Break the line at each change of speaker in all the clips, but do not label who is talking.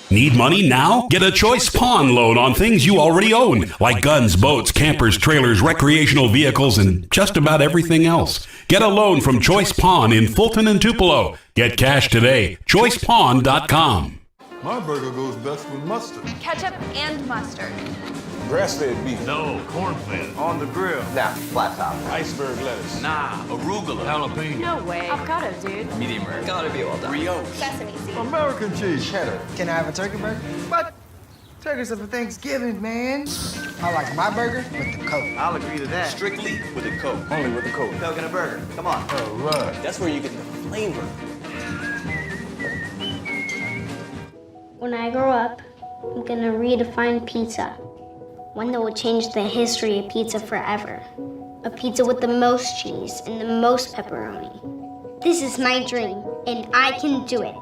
Need money now? Get a Choice Pawn loan on things you already own, like guns, boats, campers, trailers, recreational vehicles, and just about everything else. Get a loan from Choice Pawn in Fulton and Tupelo. Get cash today. ChoicePawn.com.
My burger goes best with mustard.
Ketchup and mustard.
Grass-fed beef.
No, corn-fed.
On the grill.
Nah, flat top.
Iceberg lettuce.
Nah, arugula. Jalapeno.
No way. Avocado, dude.
Medium rare. Gotta be well done.
Brioche.
Sesame seeds.
American cheese.
Cheddar.
Can I have a turkey burger? But turkeys are for Thanksgiving, man. I like my burger with the Coke.
I'll agree to that.
Strictly with a Coke.
Only with the Coke.
Coke and a burger. Come on.
All right.
That's where you get the flavor.
When I grow up, I'm gonna redefine pizza. One that will change the history of pizza forever. A pizza with the most cheese and the most pepperoni. This is my dream, and I can do it.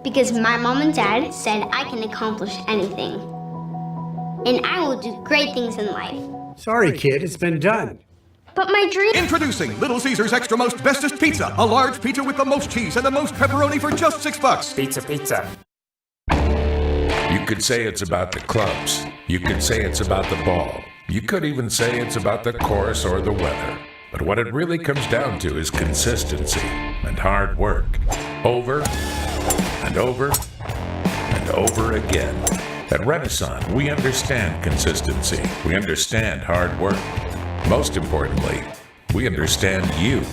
Because my mom and dad said I can accomplish anything. And I will do great things in life.
Sorry, kid, it's been done.
But my dream...
Introducing Little Caesars Extra Most Bestest Pizza. A large pizza with the most cheese and the most pepperoni for just $6.
Pizza.
You could say it's about the clubs. You could say it's about the ball. You could even say it's about the course or the weather. But what it really comes down to is consistency and hard work. Over and over and over again. At Renaissance, we understand consistency. We understand hard work. Most importantly, we understand you.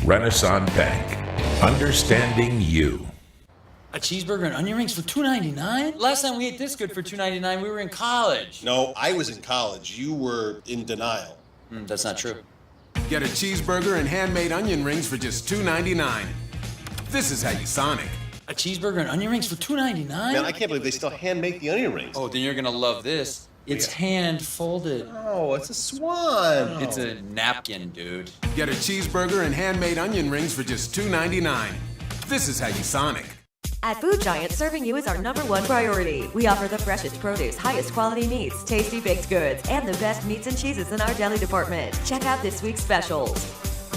Renaissance Bank. Understanding you.
A cheeseburger and onion rings for $2.99? Last time we ate this good for $2.99, we were in college.
No, I was in college. You were in denial.
That's not true.
Get a cheeseburger and handmade onion rings for just $2.99. This is how you Sonic.
A cheeseburger and onion rings for $2.99?
Man, I can't believe they still hand make the onion rings.
Oh, then you're gonna love this. It's hand folded.
Oh, it's a swan.
It's a napkin, dude.
Get a cheeseburger and handmade onion rings for just $2.99. This is how you Sonic.
At Food Giant, serving you is our #1 priority. We offer the freshest produce, highest quality meats, tasty baked goods, and the best meats and cheeses in our deli department. Check out this week's specials.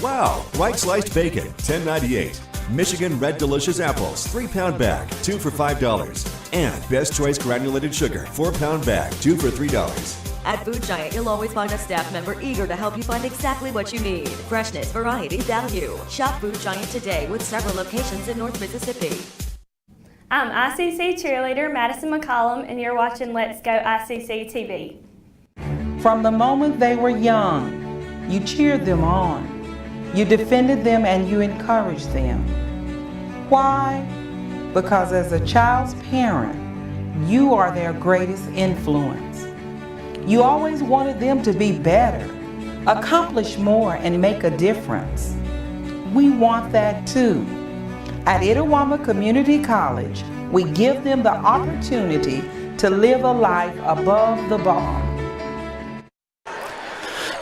Wow, white sliced bacon, $10.98. Michigan Red Delicious apples, 3-pound bag, 2 for $5. And Best Choice granulated sugar, 4-pound bag, 2 for $3.
At Food Giant, you'll always find a staff member eager to help you find exactly what you need. Freshness, variety, value. Shop Food Giant today with several locations in North Mississippi.
I'm ICC cheerleader Madison McCollum, and you're watching Let's Go ICC TV.
From the moment they were young, you cheered them on. You defended them and you encouraged them. Why? Because as a child's parent, you are their greatest influence. You always wanted them to be better, accomplish more, and make a difference. We want that too. At Itawamba Community College, we give them the opportunity to live a life above the bar.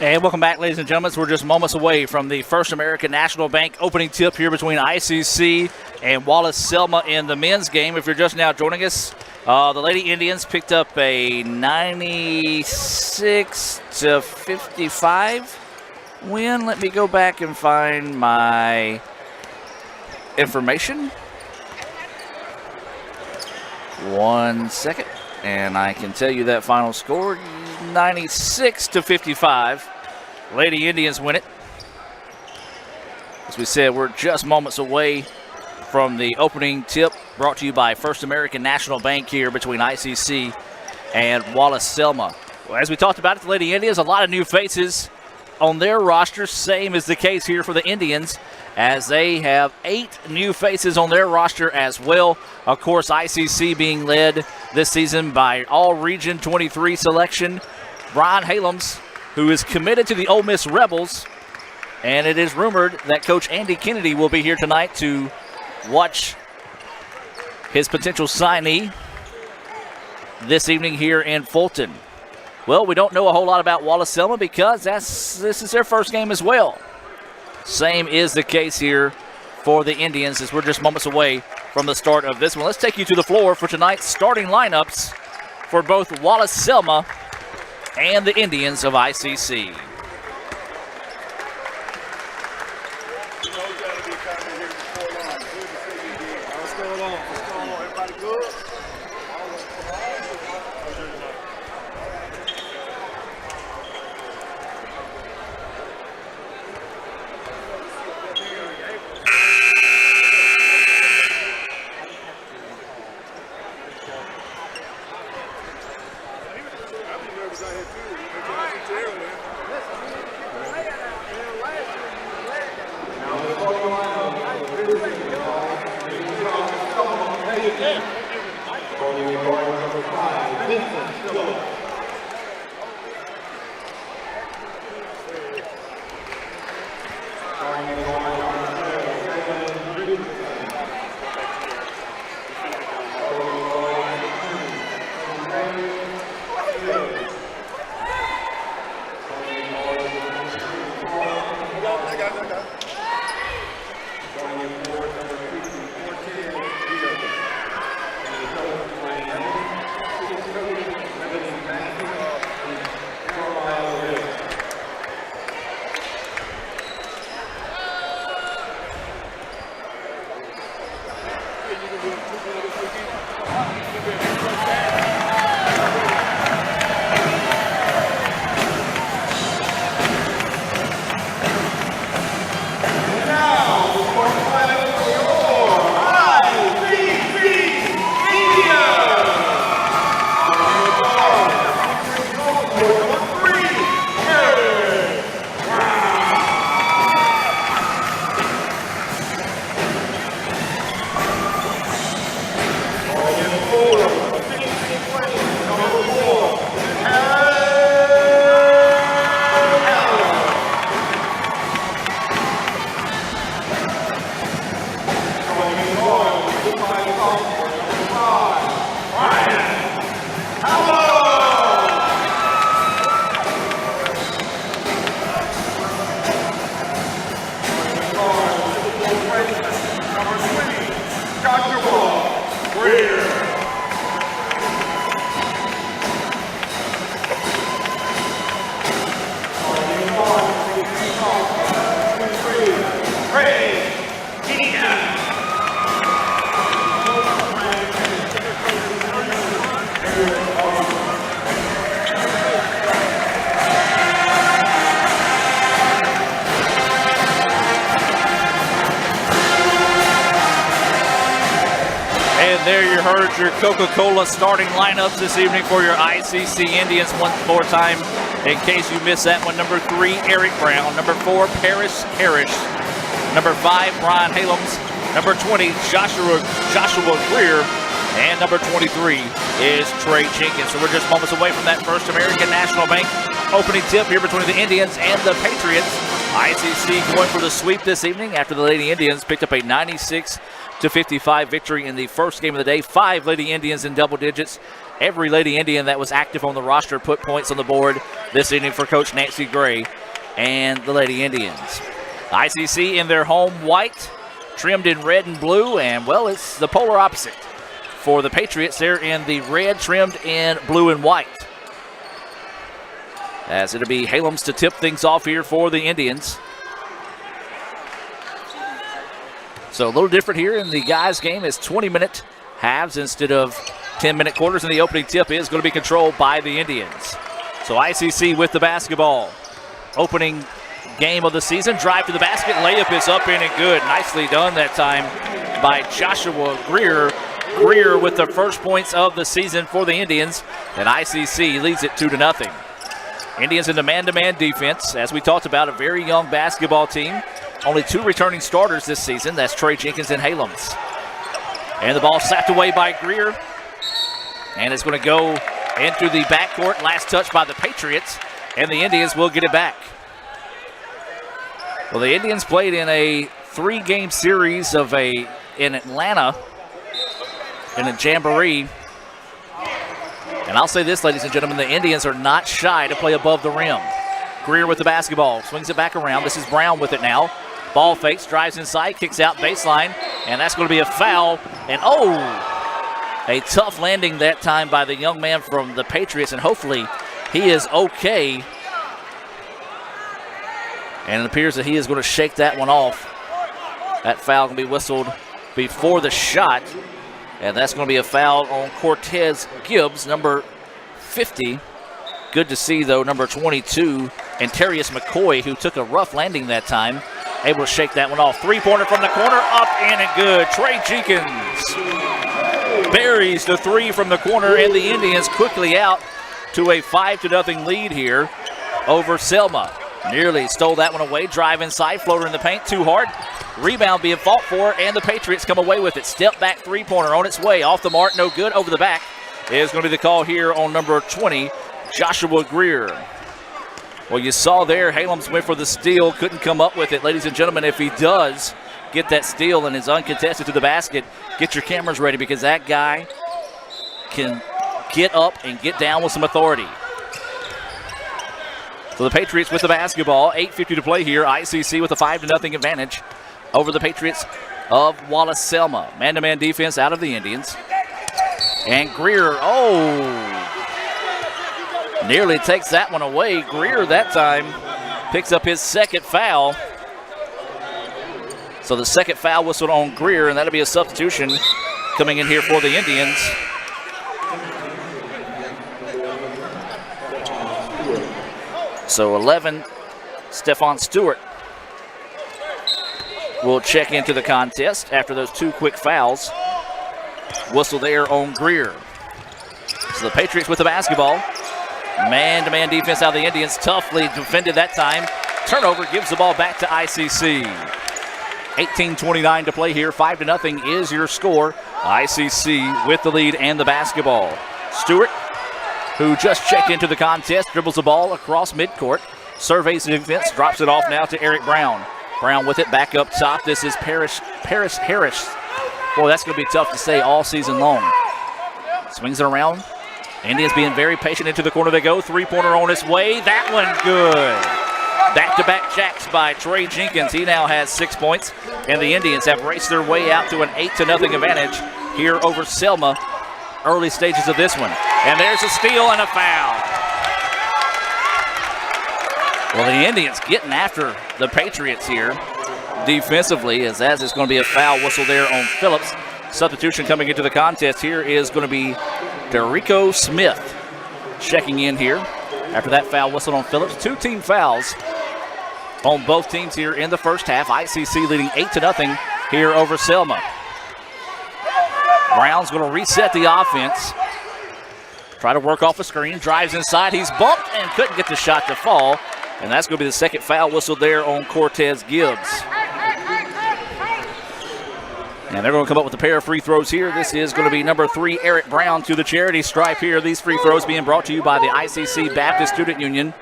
And welcome back, ladies and gentlemen. So we're just moments away from the First American National Bank opening tip here between ICC and Wallace Selma in the men's game. If you're just now joining us, the Lady Indians picked up a 96-55 win. Let me go back and find my information. 1 second, and I can tell you that final score, 96-55. Lady Indians win it. As we said, we're just moments away from the opening tip, brought to you by First American National Bank here between ICC and Wallace Selma. Well, as we talked about it, the Lady Indians, a lot of new faces on their roster. Same is the case here for the Indians, as they have 8 new faces on their roster as well. Of course, ICC being led this season by All-Region 23 selection, Brian Halams, who is committed to the Ole Miss Rebels. And it is rumored that Coach Andy Kennedy will be here tonight to watch his potential signee this evening here in Fulton. Well, we don't know a whole lot about Wallace Selma because this is their first game as well. Same is the case here for the Indians as we're just moments away from the start of this one. Let's take you to the floor for tonight's starting lineups for both Wallace Selma and the Indians of ICC. There you heard your Coca-Cola starting lineups this evening for your ICC Indians one more time. In case you missed that one, number 3, Eric Brown. Number 4, Paris Harris. Number 5, Brian Halems. Number 20, Joshua Greer. And number 23 is Trey Jenkins. So we're just moments away from that First American National Bank opening tip here between the Indians and the Patriots. ICC going for the sweep this evening after the Lady Indians picked up a 96-55 victory in the first game of the day. 5 Lady Indians in double digits. Every Lady Indian that was active on the roster put points on the board this evening for Coach Nancy Gray and the Lady Indians. ICC in their home white, trimmed in red and blue, and, well, it's the polar opposite for the Patriots. They're in the red, trimmed in blue and white. As it'll be Halems to tip things off here for the Indians. So a little different here in the guys' game. It's 20-minute halves instead of 10-minute quarters, and the opening tip is going to be controlled by the Indians. So ICC with the basketball. Opening game of the season. Drive to the basket. Layup is up in and good. Nicely done that time by Joshua Greer. Greer with the first points of the season for the Indians, and ICC leads it 2-0. Indians in the man-to-man defense. As we talked about, a very young basketball team. Only 2 returning starters this season. That's Trey Jenkins and Halems. And the ball slapped away by Greer. And it's going to go into the backcourt. Last touch by the Patriots. And the Indians will get it back. Well, the Indians played in a 3-game series in Atlanta in a jamboree. And I'll say this, ladies and gentlemen, the Indians are not shy to play above the rim. Greer with the basketball, swings it back around. This is Brown with it now. Ball fakes, drives inside, kicks out baseline, and that's going to be a foul. And a tough landing that time by the young man from the Patriots, and hopefully he is okay. And it appears that he is going to shake that one off. That foul can be whistled before the shot. And that's going to be a foul on Cortez Gibbs, number 50. Good to see, though, number 22, and Terrius McCoy, who took a rough landing that time, able to shake that one off. Three-pointer from the corner, up in and good. Trey Jenkins buries the three from the corner, and the Indians quickly out to a 5-0 lead here over Selma. Nearly stole that one away. Drive inside, floater in the paint, too hard. Rebound being fought for, and the Patriots come away with it. Step back three-pointer on its way. Off the mark, no good. Over the back is going to be the call here on number 20, Joshua Greer. Well, you saw there, Halams went for the steal, couldn't come up with it. Ladies and gentlemen, if he does get that steal and is uncontested to the basket, get your cameras ready because that guy can get up and get down with some authority. So the Patriots with the basketball, 8:50 to play here. ICC with a 5-0 advantage over the Patriots of Wallace Selma. Man-to-man defense out of the Indians. And Greer, nearly takes that one away. Greer that time picks up his second foul. So the second foul whistled on Greer, and that'll be a substitution coming in here for the Indians. So 11, Stephon Stewart will check into the contest after those two quick fouls. Whistle there on Greer. So the Patriots with the basketball. Man-to-man defense out of the Indians. Toughly defended that time. Turnover gives the ball back to ICC. 18:29 to play here. 5-0 is your score. ICC with the lead and the basketball. Stewart, who just checked into the contest, dribbles the ball across midcourt, surveys the defense, drops it off now to Eric Brown. Brown with it back up top. This is Paris Harris. Boy, that's going to be tough to say all season long. Swings it around. Indians being very patient. Into the corner they go. Three-pointer on its way. That one good. Back-to-back jacks by Trey Jenkins. He now has 6 points. And the Indians have raced their way out to an 8-0 advantage here over Selma. Early stages of this one. And there's a steal and a foul. Well, the Indians getting after the Patriots here defensively, as it's going to be a foul whistle there on Phillips. Substitution coming into the contest here is going to be Derico Smith checking in here after that foul whistle on Phillips. Two team fouls on both teams here in the first half. ICC leading 8-0 here over Selma. Brown's going to reset the offense. Try to work off a screen. Drives inside. He's bumped and couldn't get the shot to fall. And that's going to be the second foul whistle there on Cortez Gibbs. And they're going to come up with a pair of free throws here. This is going to be number 3, Eric Brown, to the charity stripe here. These free throws being brought to you by the ICC Baptist Student Union.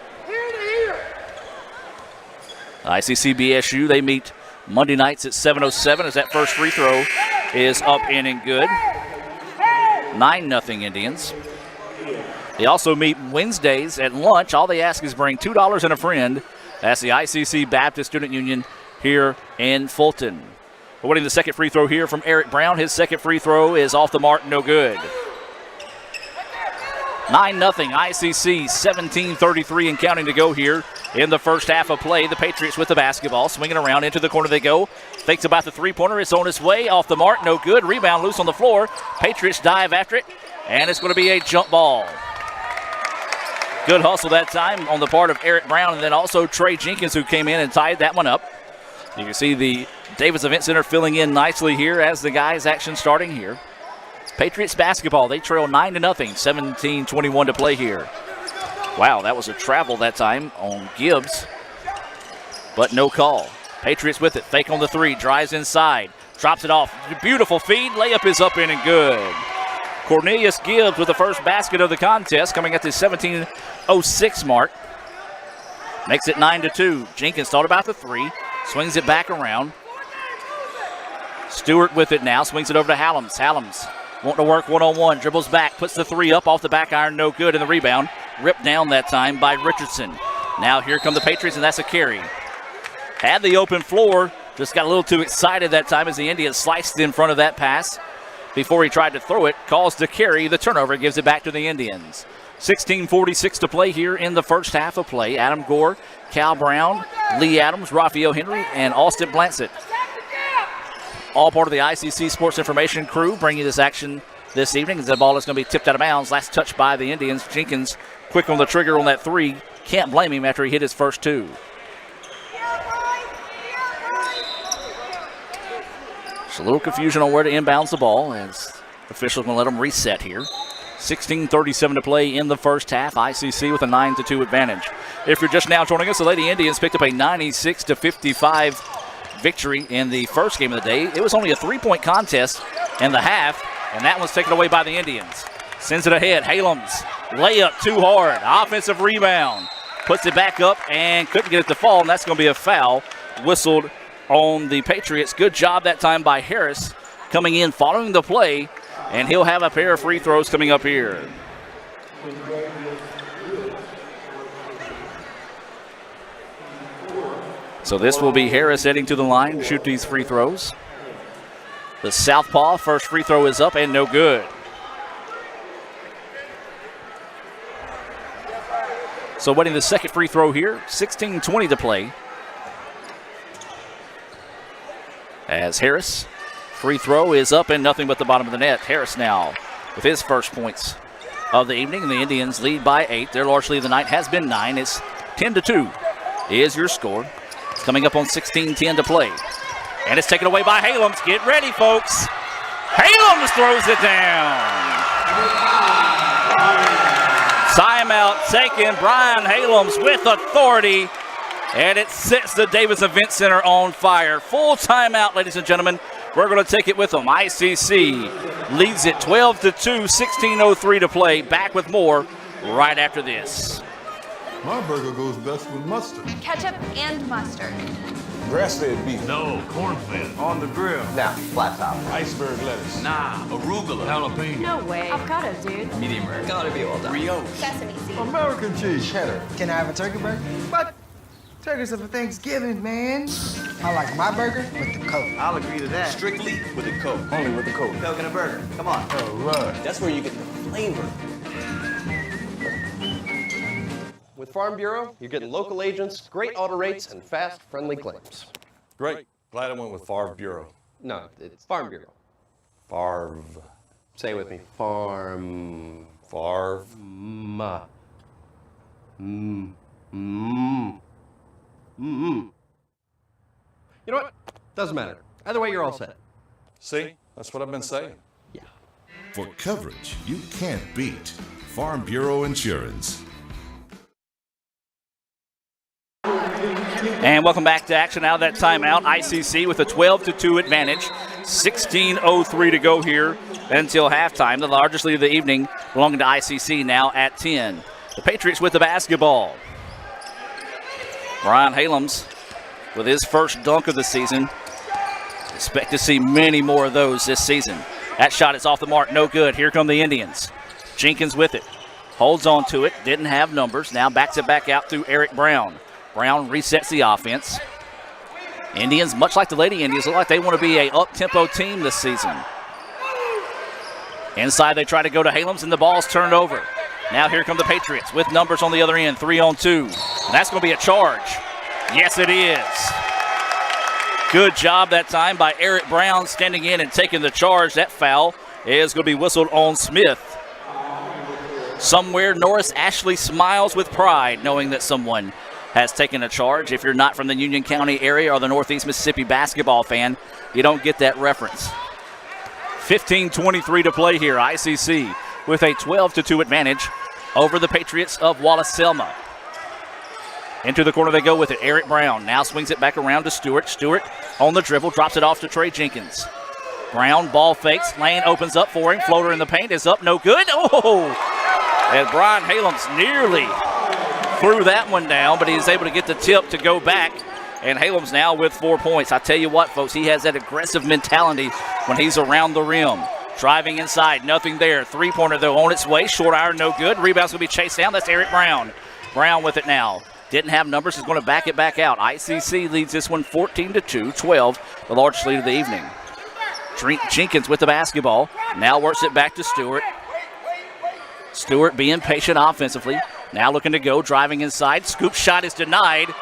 ICC BSU, they meet Monday nights at 7:07 as that first free throw is up in and good. 9-0 Indians. They also meet Wednesdays at lunch. All they ask is bring $2 and a friend. That's the ICC Baptist Student Union here in Fulton. Awaiting the second free throw here from Eric Brown. His second free throw is off the mark, no good. 9-0 ICC, 17:33 and counting to go here in the first half of play. The Patriots with the basketball, swinging around into the corner they go. Thinks about the three-pointer. It's on its way, off the mark, no good. Rebound loose on the floor. Patriots dive after it, and it's going to be a jump ball. Good hustle that time on the part of Eric Brown, and then also Trey Jenkins, who came in and tied that one up. You can see the Davis Event Center filling in nicely here as the guys' action starting here. Patriots basketball, they trail 9-0, 17:21 to play here. Wow, that was a travel that time on Gibbs, but no call. Patriots with it, fake on the three, drives inside, drops it off. Beautiful feed, layup is up in and good. Cornelius Gibbs with the first basket of the contest, coming at the 17:06 mark. Makes it 9-2. Jenkins thought about the three, swings it back around. Stewart with it now, swings it over to Halams. Halams wanting to work one-on-one, dribbles back, puts the three up off the back iron, no good, and the rebound ripped down that time by Richardson. Now here come the Patriots, and that's a carry. Had the open floor, just got a little too excited that time as the Indians sliced in front of that pass before he tried to throw it. Calls the carry, the turnover gives it back to the Indians. 16:46 to play here in the first half of play. Adam Gore, Cal Brown, Lee Adams, Raphael Henry, and Austin Blansett all part of the ICC Sports Information crew bringing you this action this evening. As the ball is going to be tipped out of bounds. Last touch by the Indians. Jenkins quick on the trigger on that three. Can't blame him after he hit his first two. Just a little confusion on where to inbounds the ball as officials going to let them reset here. 16:37 to play in the first half. ICC with a 9-2 advantage. If you're just now joining us, the Lady Indians picked up a 96-55 victory in the first game of the day. It was only a 3-point contest in the half, and that one's taken away by the Indians. Sends it ahead. Halams, layup too hard. Offensive rebound. Puts it back up and couldn't get it to fall, and that's going to be a foul whistled on the Patriots. Good job that time by Harris coming in following the play, and he'll have a pair of free throws coming up here. So this will be Harris heading to the line to shoot these free throws. The southpaw first free throw is up and no good. So waiting the second free throw here. 16:20 to play. As Harris, free throw is up and nothing but the bottom of the net. Harris now with his first points of the evening. The Indians lead by 8. Their large lead of the night has been 9. It's 10-2 is your score. It's coming up on 16:10 to play. And it's taken away by Halams. Get ready, folks. Halams throws it down. Timeout taken. Brian Halams with authority. And it sets the Davis Event Center on fire. Full timeout, ladies and gentlemen. We're going to take it with them. ICC leads it 12-2, 16:03 to play. Back with more right after this.
My burger goes best with mustard.
Ketchup and mustard.
Grass-fed beef.
No, corn-fed.
On the grill.
Now, flat top.
Iceberg lettuce.
Nah, arugula. Jalapeno.
No way. Avocado, dude.
Medium rare. Gotta be well done.
Brioche.
Sesame seeds.
American cheese.
Cheddar. Can I have a turkey burger? But turkeys are for Thanksgiving, man. I like my burger with the Coke.
I'll agree to that.
Strictly with a Coke.
Only with the Coke.
Coke and a burger. Come on.
All right.
That's where you get the flavor.
With Farm Bureau, you're getting local agents, great auto rates, and fast, friendly claims.
Great. Glad I went with Farm Bureau.
No, it's Farm Bureau.
Farv.
Say it with me. Farm.
Farv.
Ma. Mm. Mm. Mm. You know what? Doesn't matter. Either way, you're all set.
See? That's what I've been saying.
Yeah.
For coverage you can't beat, Farm Bureau Insurance.
And welcome back to action out of that timeout. ICC with a 12-2 advantage. 16:03 to go here until halftime. The largest lead of the evening belonging to ICC now at 10. The Patriots with the basketball. Brian Halams with his first dunk of the season. Expect to see many more of those this season. That shot is off the mark, no good. Here come the Indians. Jenkins with it. Holds on to it, didn't have numbers. Now backs it back out through Eric Brown. Brown resets the offense. Indians, much like the Lady Indians, look like they want to be a up-tempo team this season. Inside they try to go to Halams and the ball's turned over. Now here come the Patriots with numbers on the other end, 3-on-2. And that's going to be a charge. Yes, it is. Good job that time by Eric Brown standing in and taking the charge. That foul is going to be whistled on Smith. Somewhere Norris Ashley smiles with pride knowing that someone has taken a charge. If you're not from the Union County area or the Northeast Mississippi basketball fan, you don't get that reference. 15:23 to play here. ICC with a 12-2 advantage over the Patriots of Wallace Selma. Into the corner they go with it. Eric Brown now swings it back around to Stewart. Stewart on the dribble, drops it off to Trey Jenkins. Brown ball fakes, lane opens up for him. Floater in the paint is up, no good. Oh! And Brian Halams nearly threw that one down, but he's able to get the tip to go back. And Halams now with 4 points. I tell you what, folks, he has that aggressive mentality when he's around the rim. Driving inside, nothing there. Three-pointer, though, on its way. Short iron, no good. Rebound's going to be chased down. That's Eric Brown. Brown with it now. Didn't have numbers. Is going to back it back out. ICC leads this one 14-2, 12, the largest lead of the evening. Jenkins with the basketball. Now works it back to Stewart. Stewart being patient offensively. Now looking to go, driving inside. Scoop shot is denied.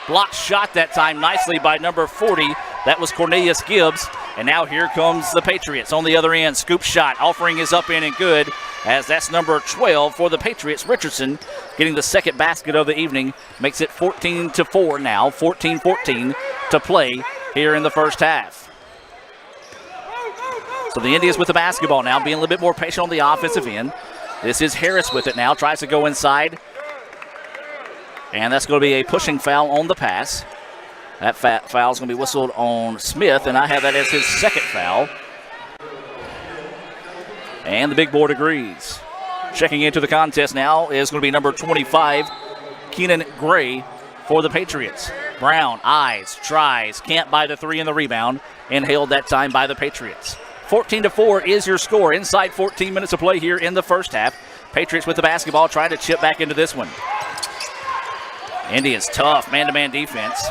Blocked shot that time nicely by number 40. That was Cornelius Gibbs. And now here comes the Patriots on the other end. Scoop shot. Offering is up in and good, as that's number 12 for the Patriots. Richardson getting the second basket of the evening. Makes it 14-4 now. 14-14 to play here in the first half. So the Indians with the basketball now, being a little bit more patient on the offensive end. This is Harris with it now. Tries to go inside. And that's going to be a pushing foul on the pass. That foul is going to be whistled on Smith, and I have that as his second foul. And the big board agrees. Checking into the contest now is going to be number 25, Keenan Gray for the Patriots. Brown, eyes, tries, can't buy the three in the rebound, and held that time by the Patriots. 14-4 is your score inside 14 minutes of play here in the first half. Patriots with the basketball trying to chip back into this one. Indians tough man-to-man defense.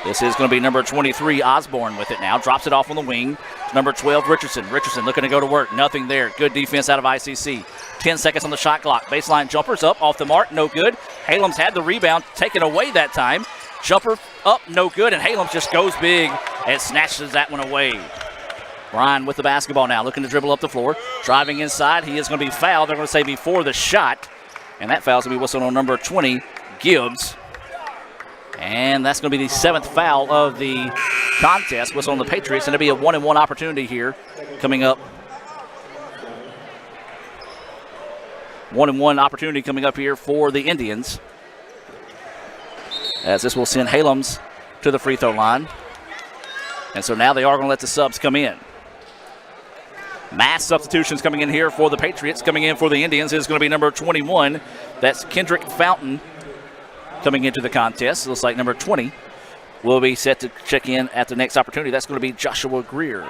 This is going to be number 23, Osborne with it now. Drops it off on the wing. Number 12, Richardson. Richardson looking to go to work. Nothing there. Good defense out of ICC. 10 seconds on the shot clock. Baseline jumpers up off the mark. No good. Halams had the rebound taken away that time. Jumper up, no good. And Halams just goes big and snatches that one away. Brian with the basketball now. Looking to dribble up the floor. Driving inside. He is going to be fouled. They're going to say before the shot. And that foul is going to be whistled on number 20, Gibbs. And that's going to be the 7th foul of the contest. Whistle on the Patriots, and it'll be a 1-and-1 opportunity here coming up. 1-and-1 opportunity coming up here for the Indians, as this will send Halams to the free throw line. And so now they are going to let the subs come in. Mass substitutions coming in here for the Patriots. Coming in for the Indians is going to be number 21. That's Kendrick Fountain coming into the contest. It looks like number 20 will be set to check in at the next opportunity. That's going to be Joshua Greer.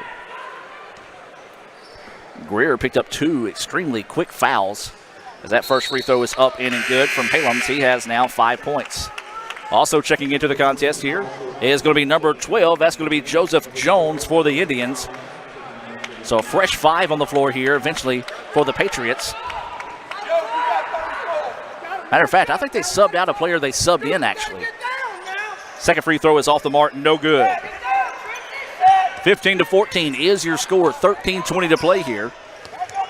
Greer picked up 2 extremely quick fouls, as that first free throw is up in and good from Halams. He has now 5 points. Also checking into the contest here is going to be number 12. That's going to be Joseph Jones for the Indians. So a fresh 5 on the floor here eventually for the Patriots. Matter of fact, I think they subbed out a player they subbed in, actually. Second free throw is off the mark, no good. 15-14 is your score. 13:20 to play here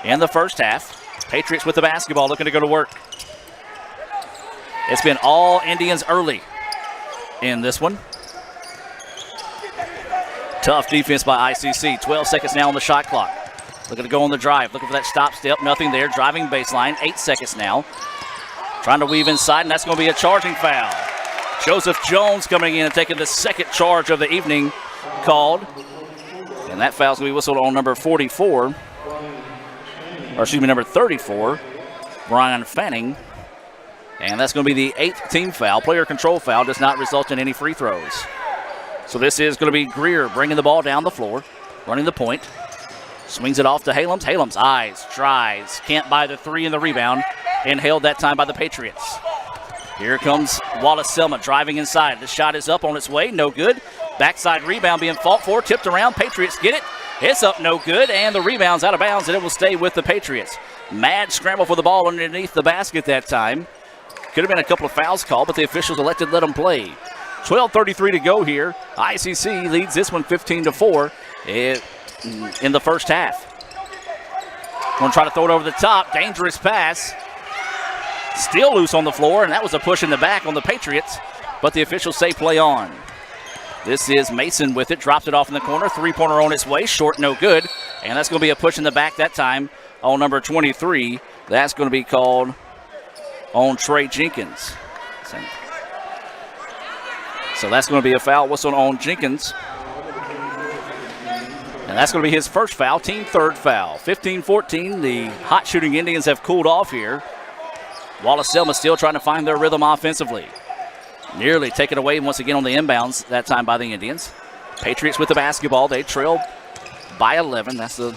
in the first half. Patriots with the basketball looking to go to work. It's been all Indians early in this one. Tough defense by ICC. 12 seconds now on the shot clock. Looking to go on the drive. Looking for that stop step. Nothing there. Driving baseline. 8 seconds now. Trying to weave inside, and that's going to be a charging foul. Joseph Jones coming in and taking the second charge of the evening called. And that foul's going to be whistled on number 44. Or excuse me, number 34, Brian Fanning. And that's going to be the 8th team foul. Player control foul does not result in any free throws. So this is going to be Greer bringing the ball down the floor, running the point. Swings it off to Halams. Halams, eyes, tries, can't buy the 3 in the rebound, and held that time by the Patriots. Here comes Wallace Selma driving inside. The shot is up on its way, no good. Backside rebound being fought for, tipped around. Patriots get it. It's up, no good, and the rebound's out of bounds, and it will stay with the Patriots. Mad scramble for the ball underneath the basket that time. Could have been a couple of fouls called, but the officials elected to let them play. 12:33 to go here. ICC leads this one 15-4 in the first half. Going to try to throw it over the top. Dangerous pass. Still loose on the floor, and that was a push in the back on the Patriots, but the officials say play on. This is Mason with it. Drops it off in the corner. 3-pointer on its way. Short, no good. And that's going to be a push in the back that time on number 23. That's going to be called on Trey Jenkins. So that's going to be a foul whistle on Jenkins. And that's going to be his first foul, team 3rd foul. 15-14, the hot shooting Indians have cooled off here. Wallace Selma still trying to find their rhythm offensively. Nearly taken away once again on the inbounds, that time by the Indians. Patriots with the basketball. They trail by 11. 12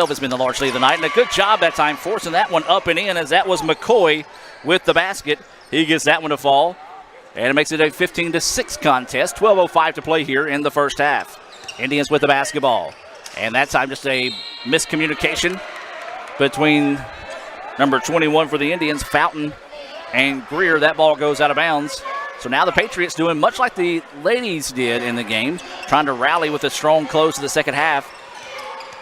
has been the large lead of the night. And a good job that time forcing that one up and in, as that was McCoy with the basket. He gets that one to fall. And it makes it a 15-6 contest. 12:05 to play here in the first half. Indians with the basketball. And that time just a miscommunication between number 21 for the Indians, Fountain, and Greer. That ball goes out of bounds. So now the Patriots doing much like the ladies did in the game, trying to rally with a strong close to the second half.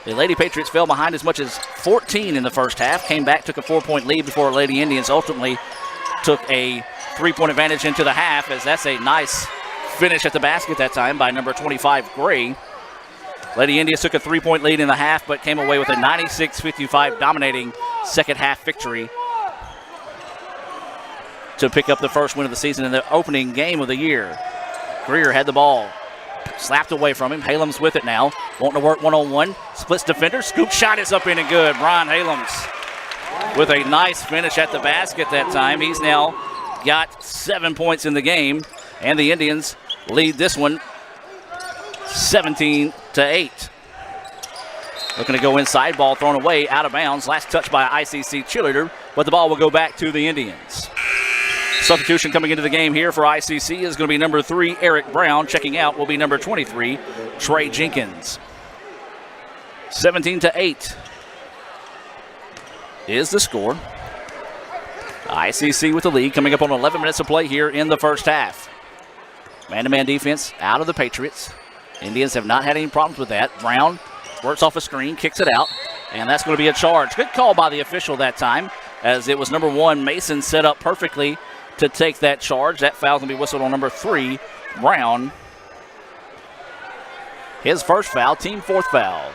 The Lady Patriots fell behind as much as 14 in the first half, came back, took a 4-point lead before Lady Indians ultimately took a 3-point advantage into the half, as that's a nice finish at the basket that time by number 25, Gray. Lady Indians took a 3-point lead in the half, but came away with a 96-55 dominating second half victory to pick up the first win of the season in the opening game of the year. Greer had the ball. Slapped away from him. Halams with it now. Wanting to work one-on-one. Splits defender. Scoop shot is up in and good. Brian Halams with a nice finish at the basket that time. He's now got 7 points in the game. And the Indians lead this one 17-8. Looking to go inside. Ball thrown away. Out of bounds. Last touch by ICC cheerleader. But the ball will go back to the Indians. Substitution coming into the game here for ICC is going to be number 3, Eric Brown. Checking out will be number 23, Trey Jenkins. 17-8 is the score. ICC with the lead, coming up on 11 minutes of play here in the first half. Man-to-man defense out of the Patriots. Indians have not had any problems with that. Brown works off a screen, kicks it out, and that's going to be a charge. Good call by the official that time, as it was number 1, Mason, set up perfectly to take that charge. That foul going to be whistled on number 3, Brown. His first foul, team 4th foul.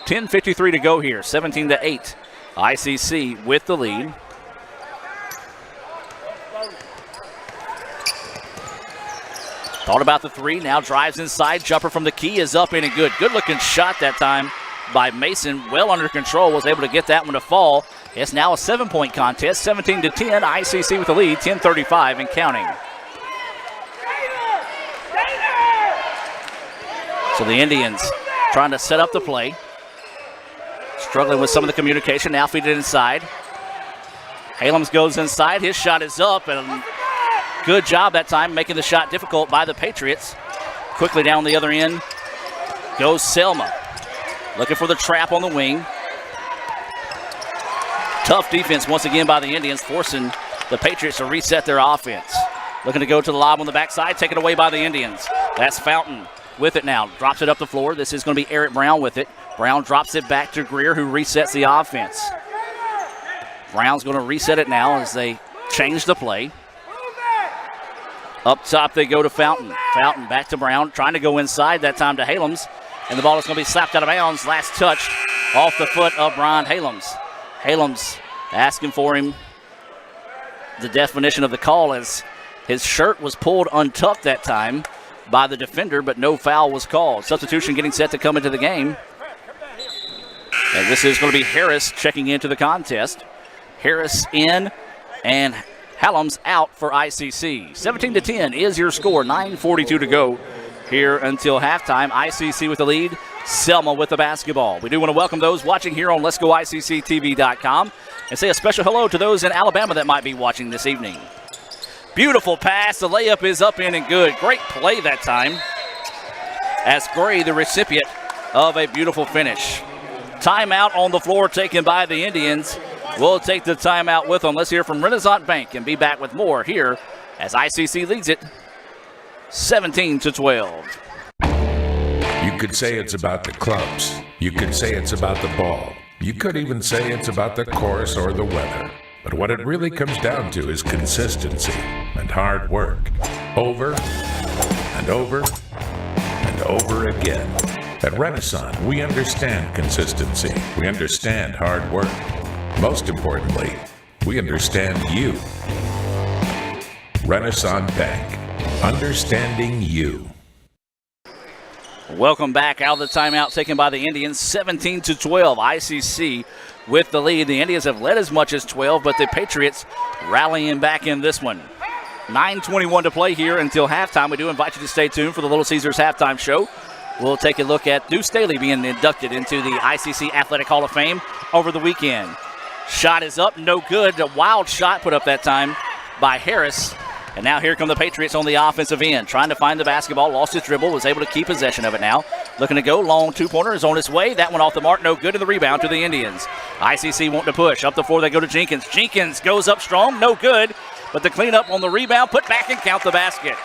10:53 to go here, 17-8. ICC with the lead. Thought about the 3, now drives inside. Jumper from the key is up in and good. Good looking shot that time by Mason. Well under control, was able to get that one to fall. It's now a 7-point contest, 17-10. ICC with the lead, 10:35 and counting. So the Indians trying to set up the play. Struggling with some of the communication, now feed it inside. Halams goes inside, his shot is up, and good job that time making the shot difficult by the Patriots. Quickly down the other end goes Selma. Looking for the trap on the wing. Tough defense once again by the Indians, forcing the Patriots to reset their offense. Looking to go to the lob on the backside, taken away by the Indians. That's Fountain with it now. Drops it up the floor. This is going to be Eric Brown with it. Brown drops it back to Greer, who resets the offense. Brown's going to reset it now as they change the play. Up top they go to Fountain. Fountain back to Brown, trying to go inside, that time to Halams. And the ball is going to be slapped out of bounds. Last touch off the foot of Brian Halams. Halams asking for him the definition of the call, as his shirt was pulled untucked that time by the defender, but no foul was called. Substitution getting set to come into the game. And this is going to be Harris checking into the contest. Harris in and Hallam's out for ICC. 17-10 is your score. 9:42 to go here until halftime. ICC with the lead. Selma with the basketball. We do want to welcome those watching here on Let'sGoICCTV.com and say a special hello to those in Alabama that might be watching this evening. Beautiful pass. The layup is up in and good. Great play that time, as Gray, the recipient of a beautiful finish. Timeout on the floor taken by the Indians. We'll take the timeout with them. Let's hear from Renaissance Bank and be back with more here as ICC leads it 17-12.
You could say it's about the clubs. You could say it's about the ball. You could even say it's about the course or the weather. But what it really comes down to is consistency and hard work. Over and over and over again. At Renaissance, we understand consistency. We understand hard work. Most importantly, we understand you. Renaissance Bank. Understanding you.
Welcome back out of the timeout taken by the Indians. 17-12. ICC with the lead. The Indians have led as much as 12, but the Patriots rallying back in this one. 9:21 to play here until halftime. We do invite you to stay tuned for the Little Caesars halftime show. We'll take a look at Deuce Staley being inducted into the ICC Athletic Hall of Fame over the weekend. Shot is up, no good. A wild shot put up that time by Harris. And now here come the Patriots on the offensive end, trying to find the basketball, lost his dribble, was able to keep possession of it now. Looking to go, long two-pointer is on its way. That one off the mark, no good, and the rebound to the Indians. ICC wanting to push. Up the floor they go to Jenkins. Jenkins goes up strong, no good. but the cleanup on the rebound, put back and count the basket.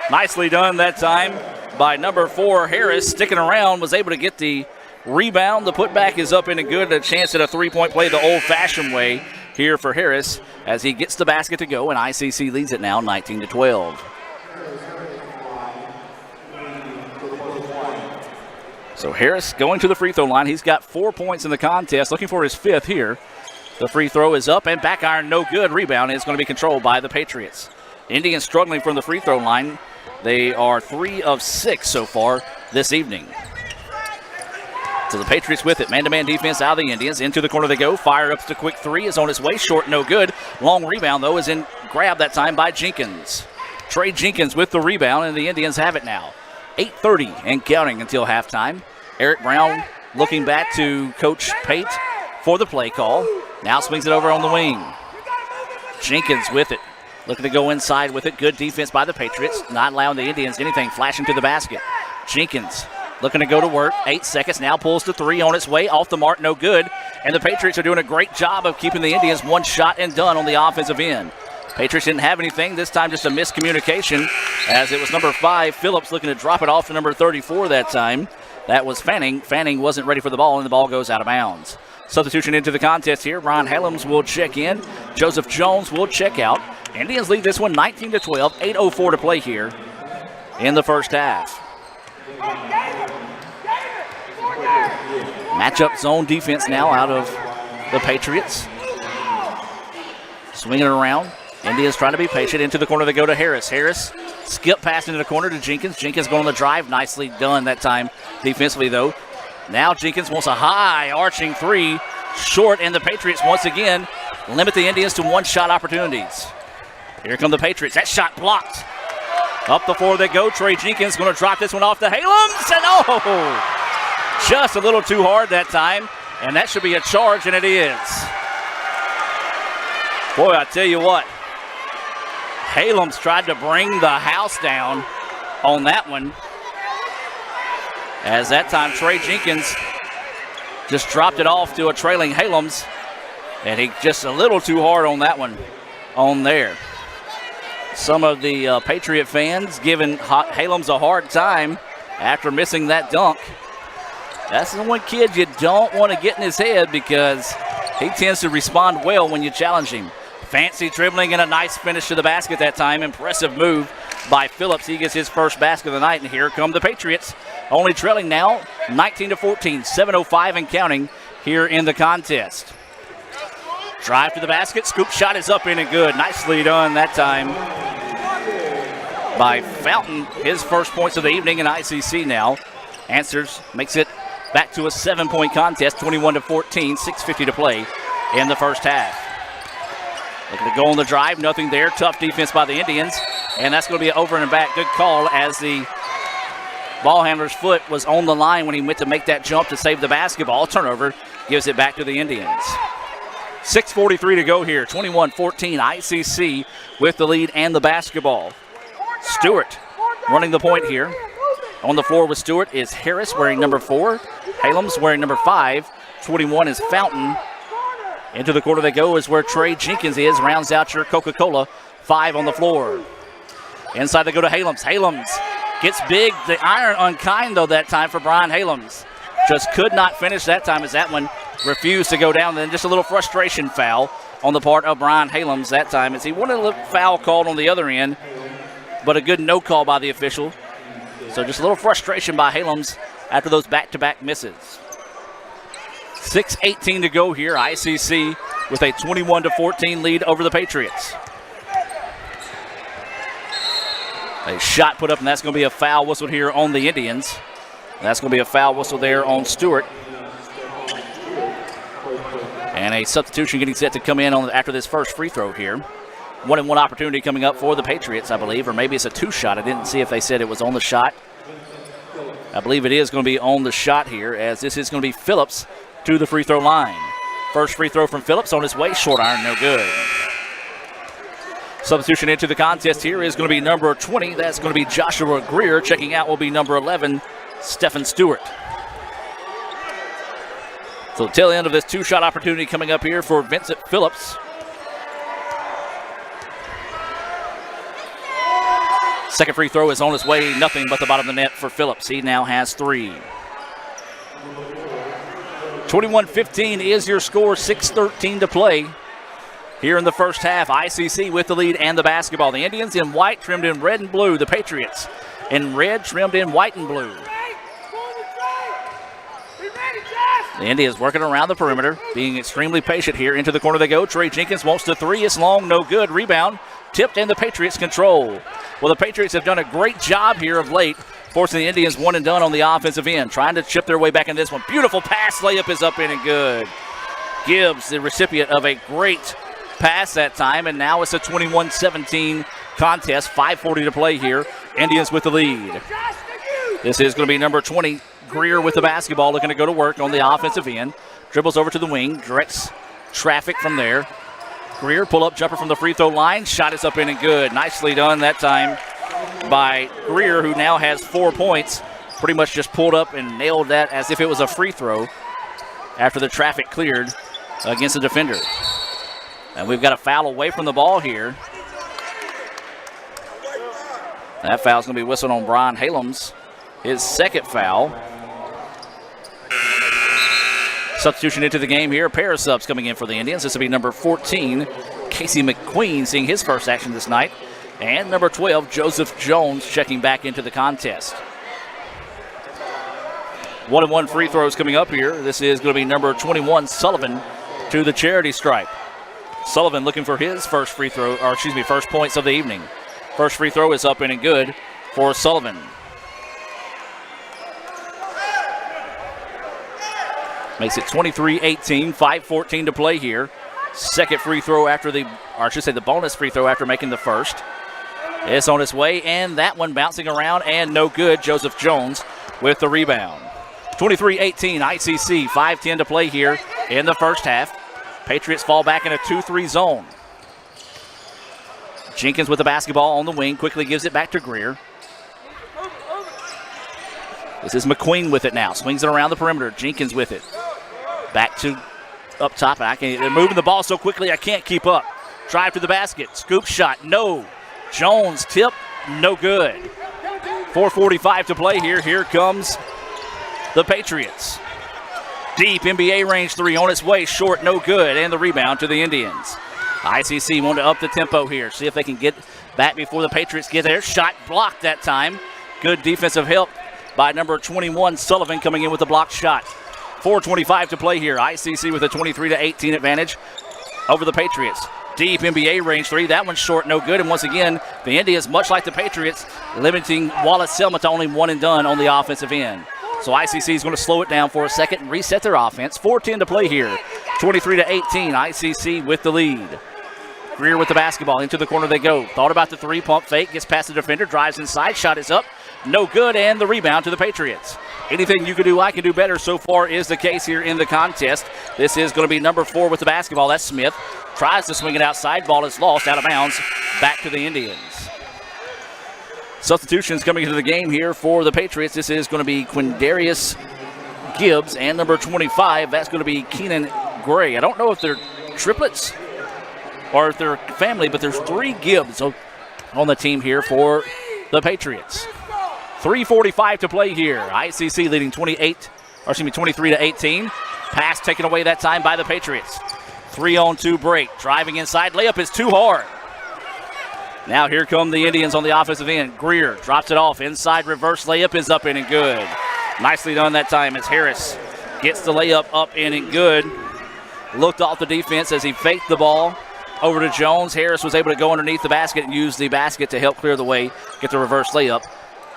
Nicely done that time by number 4, Harris. Sticking around, was able to get the rebound. The putback is up and good. A chance at a three-point play the old-fashioned way here for Harris as he gets the basket to go, and ICC leads it now 19-12. So Harris going to the free throw line. He's got 4 points in the contest, looking for his 5th here. The free throw is up and back iron, no good. Rebound is going to be controlled by the Patriots. Indians struggling from the free throw line. They are 3 of 6 so far this evening. So the Patriots with it. Man-to-man defense out of the Indians. Into the corner they go. Fire up to quick 3 is on its way. Short, no good. Long rebound, though, is in grab that time by Jenkins. Trey Jenkins with the rebound, and the Indians have it now. 8:30 and counting until halftime. Eric Brown looking back to Coach Pate for the play call. Now swings it over on the wing. Jenkins with it. Looking to go inside with it. Good defense by the Patriots. Not allowing the Indians anything. Flashing to the basket. Jenkins looking to go to work. 8 seconds now. Pulls to 3 on its way. Off the mark. No good. And the Patriots are doing a great job of keeping the Indians one shot and done on the offensive end. Patriots didn't have anything. This time just a miscommunication as it was number 5, Phillips, looking to drop it off to number 34 that time. That was Fanning. Fanning wasn't ready for the ball, and the ball goes out of bounds. Substitution into the contest here. Ron Helms will check in. Joseph Jones will check out. Indians lead this one 19-12. 8:04 to play here in the first half. Matchup zone defense now out of the Patriots. Swinging it around. Indians trying to be patient. Into the corner they go to Harris. Harris skip pass into the corner to Jenkins. Jenkins going on the drive. Nicely done that time defensively, though. Now Jenkins wants a high arching 3. Short, and the Patriots once again limit the Indians to one-shot opportunities. Here come the Patriots. That shot blocked. Up the floor they go. Trey Jenkins going to drop this one off to Helms. And oh! Just a little too hard that time. And that should be a charge, and it is. Boy, I tell you what. Helms tried to bring the house down on that one. As that time, Trey Jenkins just dropped it off to a trailing Helms. And he just a little too hard on that one on there. Some of the Patriot fans giving Helms a hard time after missing that dunk. That's the one kid you don't want to get in his head because he tends to respond well when you challenge him. Fancy dribbling and a nice finish to the basket that time. Impressive move by Phillips. He gets his first basket of the night, and here come the Patriots. Only trailing now 19-14, 7:05 and counting here in the contest. Drive to the basket. Scoop shot is up in and good. Nicely done that time by Fountain. His first points of the evening in ICC now. Answers, makes it back to a 7-point contest, 21-14, 6:50 to play in the first half. Looking to go on the drive, nothing there. Tough defense by the Indians, and that's going to be an over and back. Good call as the ball handler's foot was on the line when he went to make that jump to save the basketball. Turnover gives it back to the Indians. 6:43 to go here, 21-14, ICC with the lead and the basketball. Stewart running the point here. On the floor with Stewart is Harris wearing number 4. Helms wearing number 5. 21 is Fountain. Into the corner they go is where Trey Jenkins is. Rounds out your Coca-Cola. 5 on the floor. Inside they go to Helms. Helms gets big. The iron unkind, though, that time for Brian Helms. Just could not finish that time as that one refused to go down. Then just a little frustration foul on the part of Brian Helms that time as he wanted a little foul called on the other end, but a good no call by the official. So just a little frustration by Helms after those back-to-back misses. 6:18 to go here. ICC with a 21-14 lead over the Patriots. A shot put up, and that's going to be a foul whistle here on the Indians. That's going to be a foul whistle there on Stewart. And a substitution getting set to come in on after this first free throw here. 1-and-1 opportunity coming up for the Patriots, I believe, or maybe it's a 2-shot. I didn't see if they said it was on the shot. I believe it is going to be on the shot here, as this is going to be Phillips to the free throw line. First free throw from Phillips on his way. Short iron, no good. Substitution into the contest here is going to be number 20. That's going to be Joshua Greer. Checking out will be number 11, Stephen Stewart. So tail end of this 2-shot opportunity coming up here for Vincent Phillips. Second free throw is on its way, nothing but the bottom of the net for Phillips. He now has 3. 21-15 is your score, 6:13 to play here in the first half. ICC with the lead and the basketball. The Indians in white, trimmed in red and blue. The Patriots in red, trimmed in white and blue. The Indians working around the perimeter, being extremely patient here. Into the corner they go. Trey Jenkins wants the 3. It's long, no good. Rebound tipped, and the Patriots control. Well, the Patriots have done a great job here of late, forcing the Indians one and done on the offensive end, trying to chip their way back in this one. Beautiful pass, layup is up in and good. Gibbs, the recipient of a great pass that time, and now it's a 21-17 contest. 5:40 to play here. Indians with the lead. This is going to be number 20, Greer with the basketball, looking to go to work on the offensive end. Dribbles over to the wing, directs traffic from there. Greer, pull-up jumper from the free throw line. Shot is up in and good. Nicely done that time by Greer, who now has 4 points. Pretty much just pulled up and nailed that as if it was a free throw after the traffic cleared against the defender. And we've got a foul away from the ball here. That foul's going to be whistled on Brian Halams, his second foul. Substitution into the game here. A pair of subs coming in for the Indians. This will be number 14, Casey McQueen, seeing his first action this night. And number 12, Joseph Jones, checking back into the contest. 1-and-1 free throws coming up here. This is going to be number 21, Sullivan, to the charity stripe. Sullivan looking for his first free throw, or excuse me, first points of the evening. First free throw is up in and good for Sullivan. Makes it 23-18, 5:14 to play here. Second free throw after the bonus free throw after making the first. It's on its way, and that one bouncing around and no good. Joseph Jones with the rebound. 23-18, ICC, 5:10 to play here in the first half. Patriots fall back in a 2-3 zone. Jenkins with the basketball on the wing, quickly gives it back to Greer. This is McQueen with it now, swings it around the perimeter. Jenkins with it. Back to up top. They're moving the ball so quickly I can't keep up. Drive to the basket, scoop shot, no. Jones tip, no good. 4:45 to play here. Here comes the Patriots. Deep NBA range 3 on its way, short, no good, and the rebound to the Indians. ICC want to up the tempo here, see if they can get back before the Patriots get there. Shot blocked that time. Good defensive help by number 21, Sullivan, coming in with a blocked shot. 4:25 to play here. ICC with a 23-18 advantage over the Patriots. Deep NBA range 3. That one's short, no good. And once again, the Indians, much like the Patriots, limiting Wallace Selma to only one and done on the offensive end. So ICC is going to slow it down for a second and reset their offense. 4:10 to play here. 23-18. ICC with the lead. Greer with the basketball. Into the corner they go. Thought about the 3, pump fake. Gets past the defender. Drives inside. Shot is up. No good. And the rebound to the Patriots. Anything you can do, I can do better. So far is the case here in the contest. This is going to be number 4 with the basketball. That's Smith. Tries to swing it outside. Ball is lost out of bounds. Back to the Indians. Substitutions coming into the game here for the Patriots. This is going to be Quindarius Gibbs and number 25. That's going to be Keenan Gray. I don't know if they're triplets or if they're family, but there's 3 Gibbs on the team here for the Patriots. 3:45 to play here. ICC leading 23-18. Pass taken away that time by the Patriots. 3-on-2 break. Driving inside. Layup is too hard. Now here come the Indians on the offensive end. Greer drops it off. Inside reverse layup is up in and good. Nicely done that time as Harris gets the layup up in and good. Looked off the defense as he faked the ball over to Jones. Harris was able to go underneath the basket and use the basket to help clear the way, get the reverse layup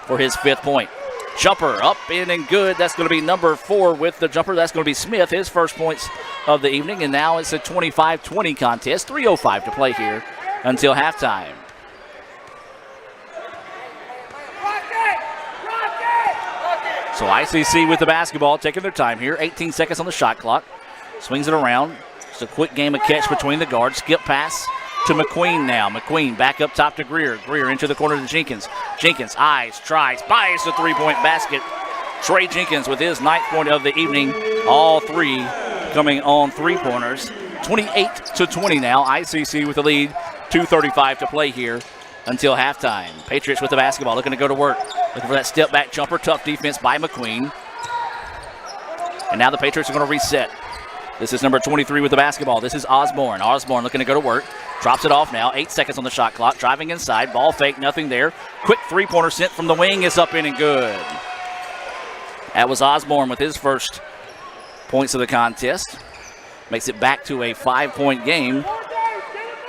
for his 5th point. Jumper up in and good. That's going to be number 4 with the jumper. That's going to be Smith, his first points of the evening. And now it's a 25-20 contest. 3:05 to play here until halftime. So ICC with the basketball, taking their time here. 18 seconds on the shot clock. Swings it around. It's a quick game of catch between the guards. Skip pass to McQueen now. McQueen back up top to Greer. Greer into the corner to Jenkins. Jenkins eyes, tries, buys the 3-point basket. Trey Jenkins with his 9th point of the evening. All 3 coming on 3-pointers. 28-20 now. ICC with the lead. 2:35 to play here until halftime. Patriots with the basketball, looking to go to work. Looking for that step back jumper. Tough defense by McQueen. And now the Patriots are going to reset. This is number 23 with the basketball. This is Osborne. Osborne looking to go to work. Drops it off now. 8 seconds on the shot clock. Driving inside. Ball fake. Nothing there. Quick three-pointer sent from the wing. Is up in and good. That was Osborne with his first points of the contest. Makes it back to a 5-point game.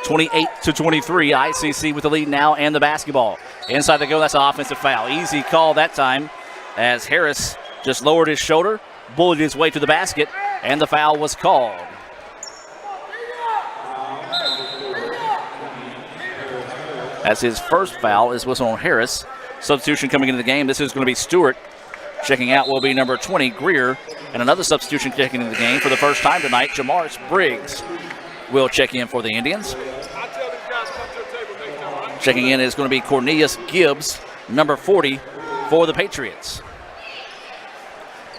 28-23. ICC with the lead now and the basketball. Inside the go. That's an offensive foul. Easy call that time as Harris just lowered his shoulder, bullied his way to the basket, and the foul was called. As his first foul is whistled on Harris. Substitution coming into the game. This is going to be Stewart. Checking out will be number 20, Greer. And another substitution checking into the game for the first time tonight, Jamaris Briggs will check in for the Indians. Checking in is going to be Cornelius Gibbs, number 40 for the Patriots.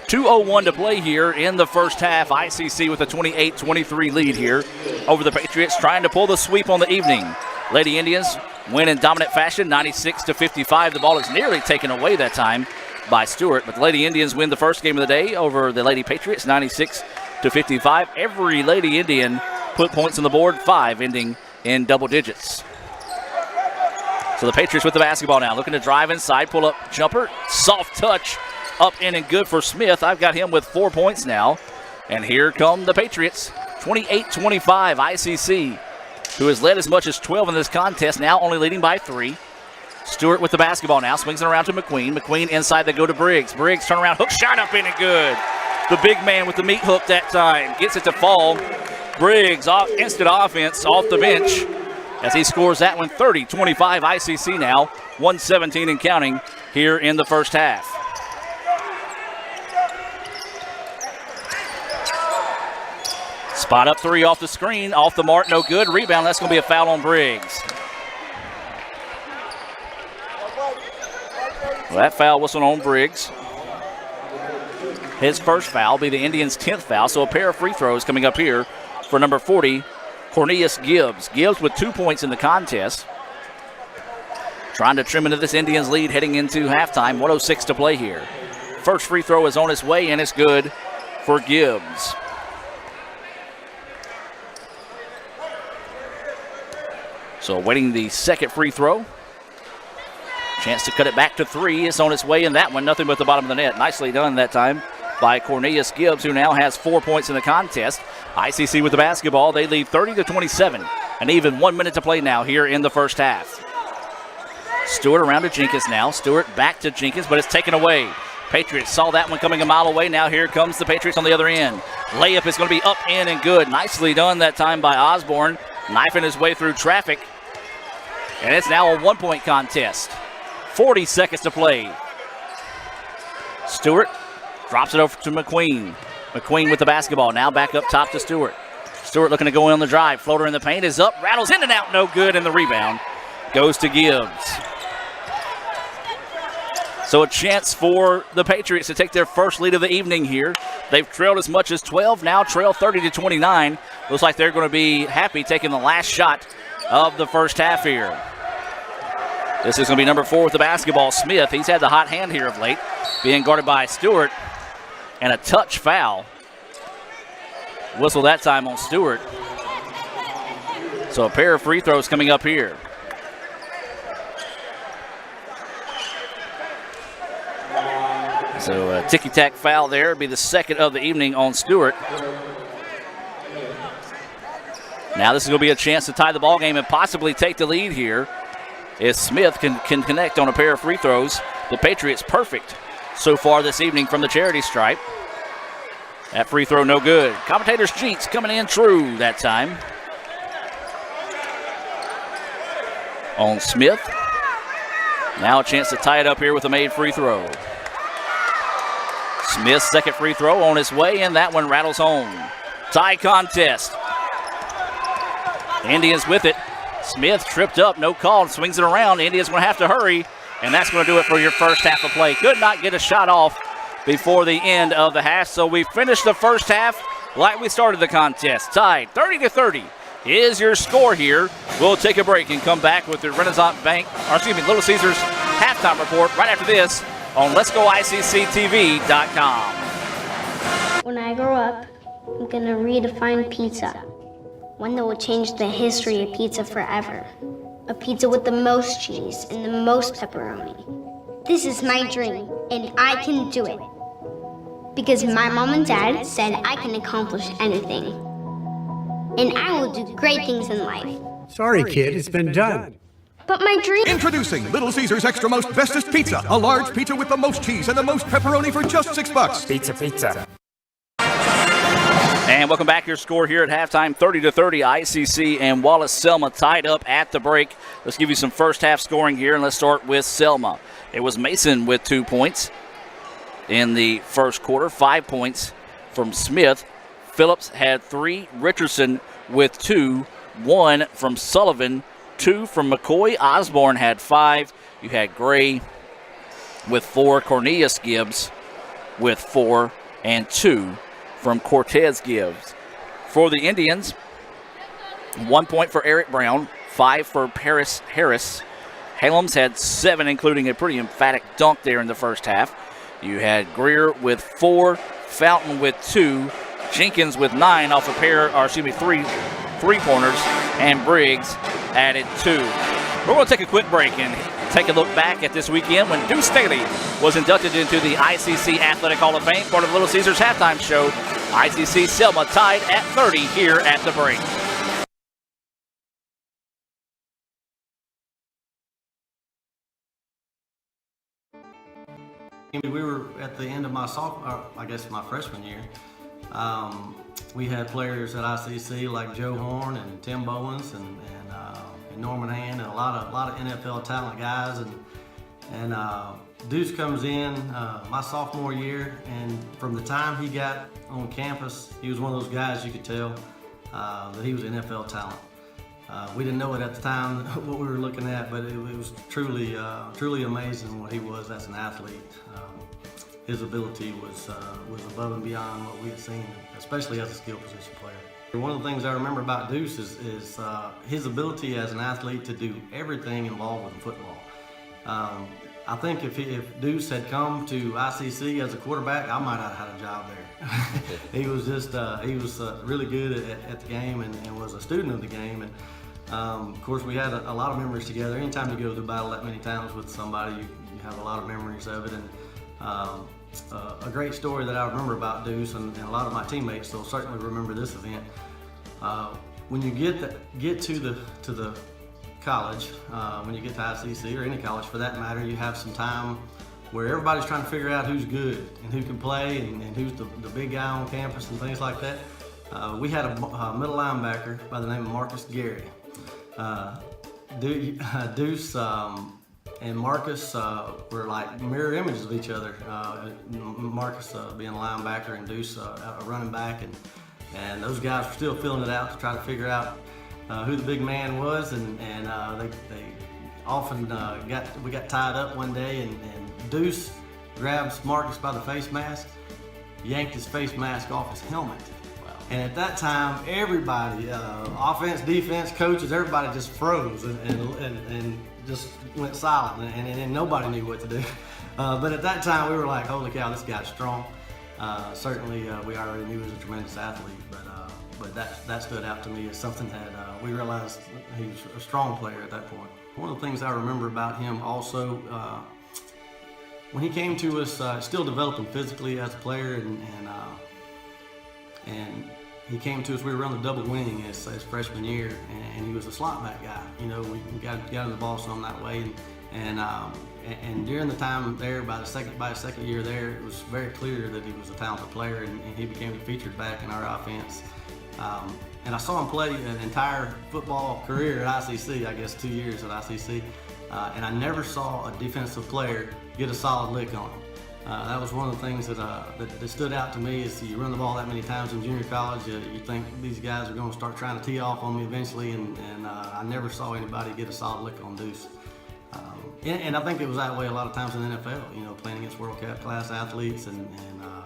2:01 to play here in the first half. ICC with a 28-23 lead here over the Patriots, trying to pull the sweep on the evening. Lady Indians win in dominant fashion, 96-55. The ball is nearly taken away that time by Stewart, but the Lady Indians win the first game of the day over the Lady Patriots, 96-55. Every Lady Indian put points on the board, 5 ending in double digits. So the Patriots with the basketball now, looking to drive inside, pull up jumper, soft touch, up in and good for Smith. I've got him with 4 points now. And here come the Patriots, 28-25. ICC, who has led as much as 12 in this contest, now only leading by 3. Stewart with the basketball now, swings it around to McQueen. McQueen inside, they go to Briggs. Briggs turn around, hook shot up in and good. The big man with the meat hook that time gets it to fall. Briggs, instant offense off the bench as he scores that one. 30-25 ICC now, 117 and counting here in the first half. Spot up 3 off the screen, off the mark, no good. Rebound, that's going to be a foul on Briggs. Well, that foul whistled on Briggs. His first foul will be the Indians' 10th foul, so a pair of free throws coming up here for number 40, Cornelius Gibbs. Gibbs with 2 points in the contest. Trying to trim into this Indians lead heading into halftime, 1:06 to play here. First free throw is on its way, and it's good for Gibbs. So awaiting the second free throw. Chance to cut it back to 3. It's on its way, and that one, nothing but the bottom of the net. Nicely done that time by Cornelius Gibbs, who now has 4 points in the contest. ICC with the basketball. They lead 30-27, and even 1 minute to play now here in the first half. Stewart around to Jenkins now. Stewart back to Jenkins, but it's taken away. Patriots saw that one coming a mile away. Now here comes the Patriots on the other end. Layup is going to be up, in, and good. Nicely done that time by Osborne, knifing his way through traffic. And it's now a 1-point contest. 40 seconds to play. Stewart drops it over to McQueen. McQueen with the basketball. Now back up top to Stewart. Stewart looking to go in on the drive. Floater in the paint is up. Rattles in and out. No good. And the rebound goes to Gibbs. So a chance for the Patriots to take their first lead of the evening here. They've trailed as much as 12. Now trail 30-29. Looks like they're going to be happy taking the last shot of the first half here. This is going to be number 4 with the basketball, Smith. He's had the hot hand here of late, being guarded by Stewart, and a touch foul. Whistle that time on Stewart. So a pair of free throws coming up here. So a ticky-tack foul there. It'll be the second of the evening on Stewart. Now this is going to be a chance to tie the ball game and possibly take the lead here. If Smith can connect on a pair of free throws, the Patriots perfect so far this evening from the charity stripe. That free throw no good. Commentator's cheats coming in true that time. On Smith. Now a chance to tie it up here with a made free throw. Smith's second free throw on his way, and that one rattles home. Tie contest. Indians with it. Smith tripped up, no call, and swings it around. Indians going to have to hurry, and that's going to do it for your first half of play. Could not get a shot off before the end of the half, so we finished the first half like we started the contest. Tied 30-30 is your score here. We'll take a break and come back with the Little Caesars halftime report right after this on Let'sGoICCTV.com.
When I grow up, I'm gonna redefine pizza. One that will change the history of pizza forever. A pizza with the most cheese and the most pepperoni. This is my dream, and I can do it. Because my mom and dad said I can accomplish anything. And I will do great things in life.
Sorry, kid, it's been done.
But my dream...
Introducing Little Caesars Extra Most Bestest Pizza. A large pizza with the most cheese and the most pepperoni for just $6.
Pizza.
And welcome back. Your score here at halftime, 30-30. ICC and Wallace Selma tied up at the break. Let's give you some first half scoring here, and let's start with Selma. It was Mason with 2 points in the first quarter, 5 points from Smith. Phillips had 3. Richardson with 2. 1 from Sullivan. 2 from McCoy. Osborne had 5. You had Gray with 4. Cornelius Gibbs with 4. And 2 from Cortez Gibbs. For the Indians, 1 point for Eric Brown, 5 for Paris Harris. Helms had 7, including a pretty emphatic dunk there in the first half. You had Greer with 4, Fountain with 2, Jenkins with 9 off a three three-pointers, and Briggs added 2. We're going to take a quick break and take a look back at this weekend when Deuce Staley was inducted into the ICC Athletic Hall of Fame, part of Little Caesars halftime show. ICC Selma tied at 30 here at the break.
We were at the end of my my freshman year. We had players at ICC like Joe Horn and Tim Bowens and Norman Hand and a lot of NFL talent guys. And Deuce comes in my sophomore year, and from the time he got on campus, he was one of those guys you could tell that he was an NFL talent. We didn't know it at the time what we were looking at, but it was truly amazing what he was as an athlete. His ability was above and beyond what we had seen, especially as a skill position player. One of the things I remember about Deuce is his ability as an athlete to do everything involved with football. I think if Deuce had come to ICC as a quarterback, I might not have had a job there. He was really good at the game and was a student of the game. And of course, we had a lot of memories together. Anytime you go through battle that many times with somebody, you have a lot of memories of it. And a great story that I remember about Deuce, and a lot of my teammates will certainly remember this event. When you get to the college, when you get to ICC or any college for that matter, you have some time where everybody's trying to figure out who's good and who can play and who's the big guy on campus and things like that. We had a middle linebacker by the name of Marcus Gary. Deuce and Marcus were like mirror images of each other. Marcus being a linebacker and Deuce a running back, and those guys were still filling it out to try to figure out who the big man was, and they often we got tied up one day, and Deuce grabs Marcus by the face mask, yanked his face mask off his helmet. And at that time, everybody, offense, defense, coaches, everybody just froze and just went silent, and nobody knew what to do. But at that time, we were like, holy cow, this guy's strong. Certainly, we already knew he was a tremendous athlete, but that stood out to me as something that we realized he was a strong player at that point. One of the things I remember about him also, when he came to us, still developing physically as a player, and he came to us, we were on the double wing his freshman year, and he was a slot back guy. You know, we got him the ball some that way, and during the time there, by his second year there, it was very clear that he was a talented player, and he became a featured back in our offense. And I saw him play an entire football career at ICC, I guess 2 years at ICC, and I never saw a defensive player get a solid lick on him. That was one of the things that stood out to me. Is you run the ball that many times in junior college, you think these guys are going to start trying to tee off on me eventually, and I never saw anybody get a solid lick on Deuce. And I think it was that way a lot of times in the NFL, you know, playing against world class athletes, and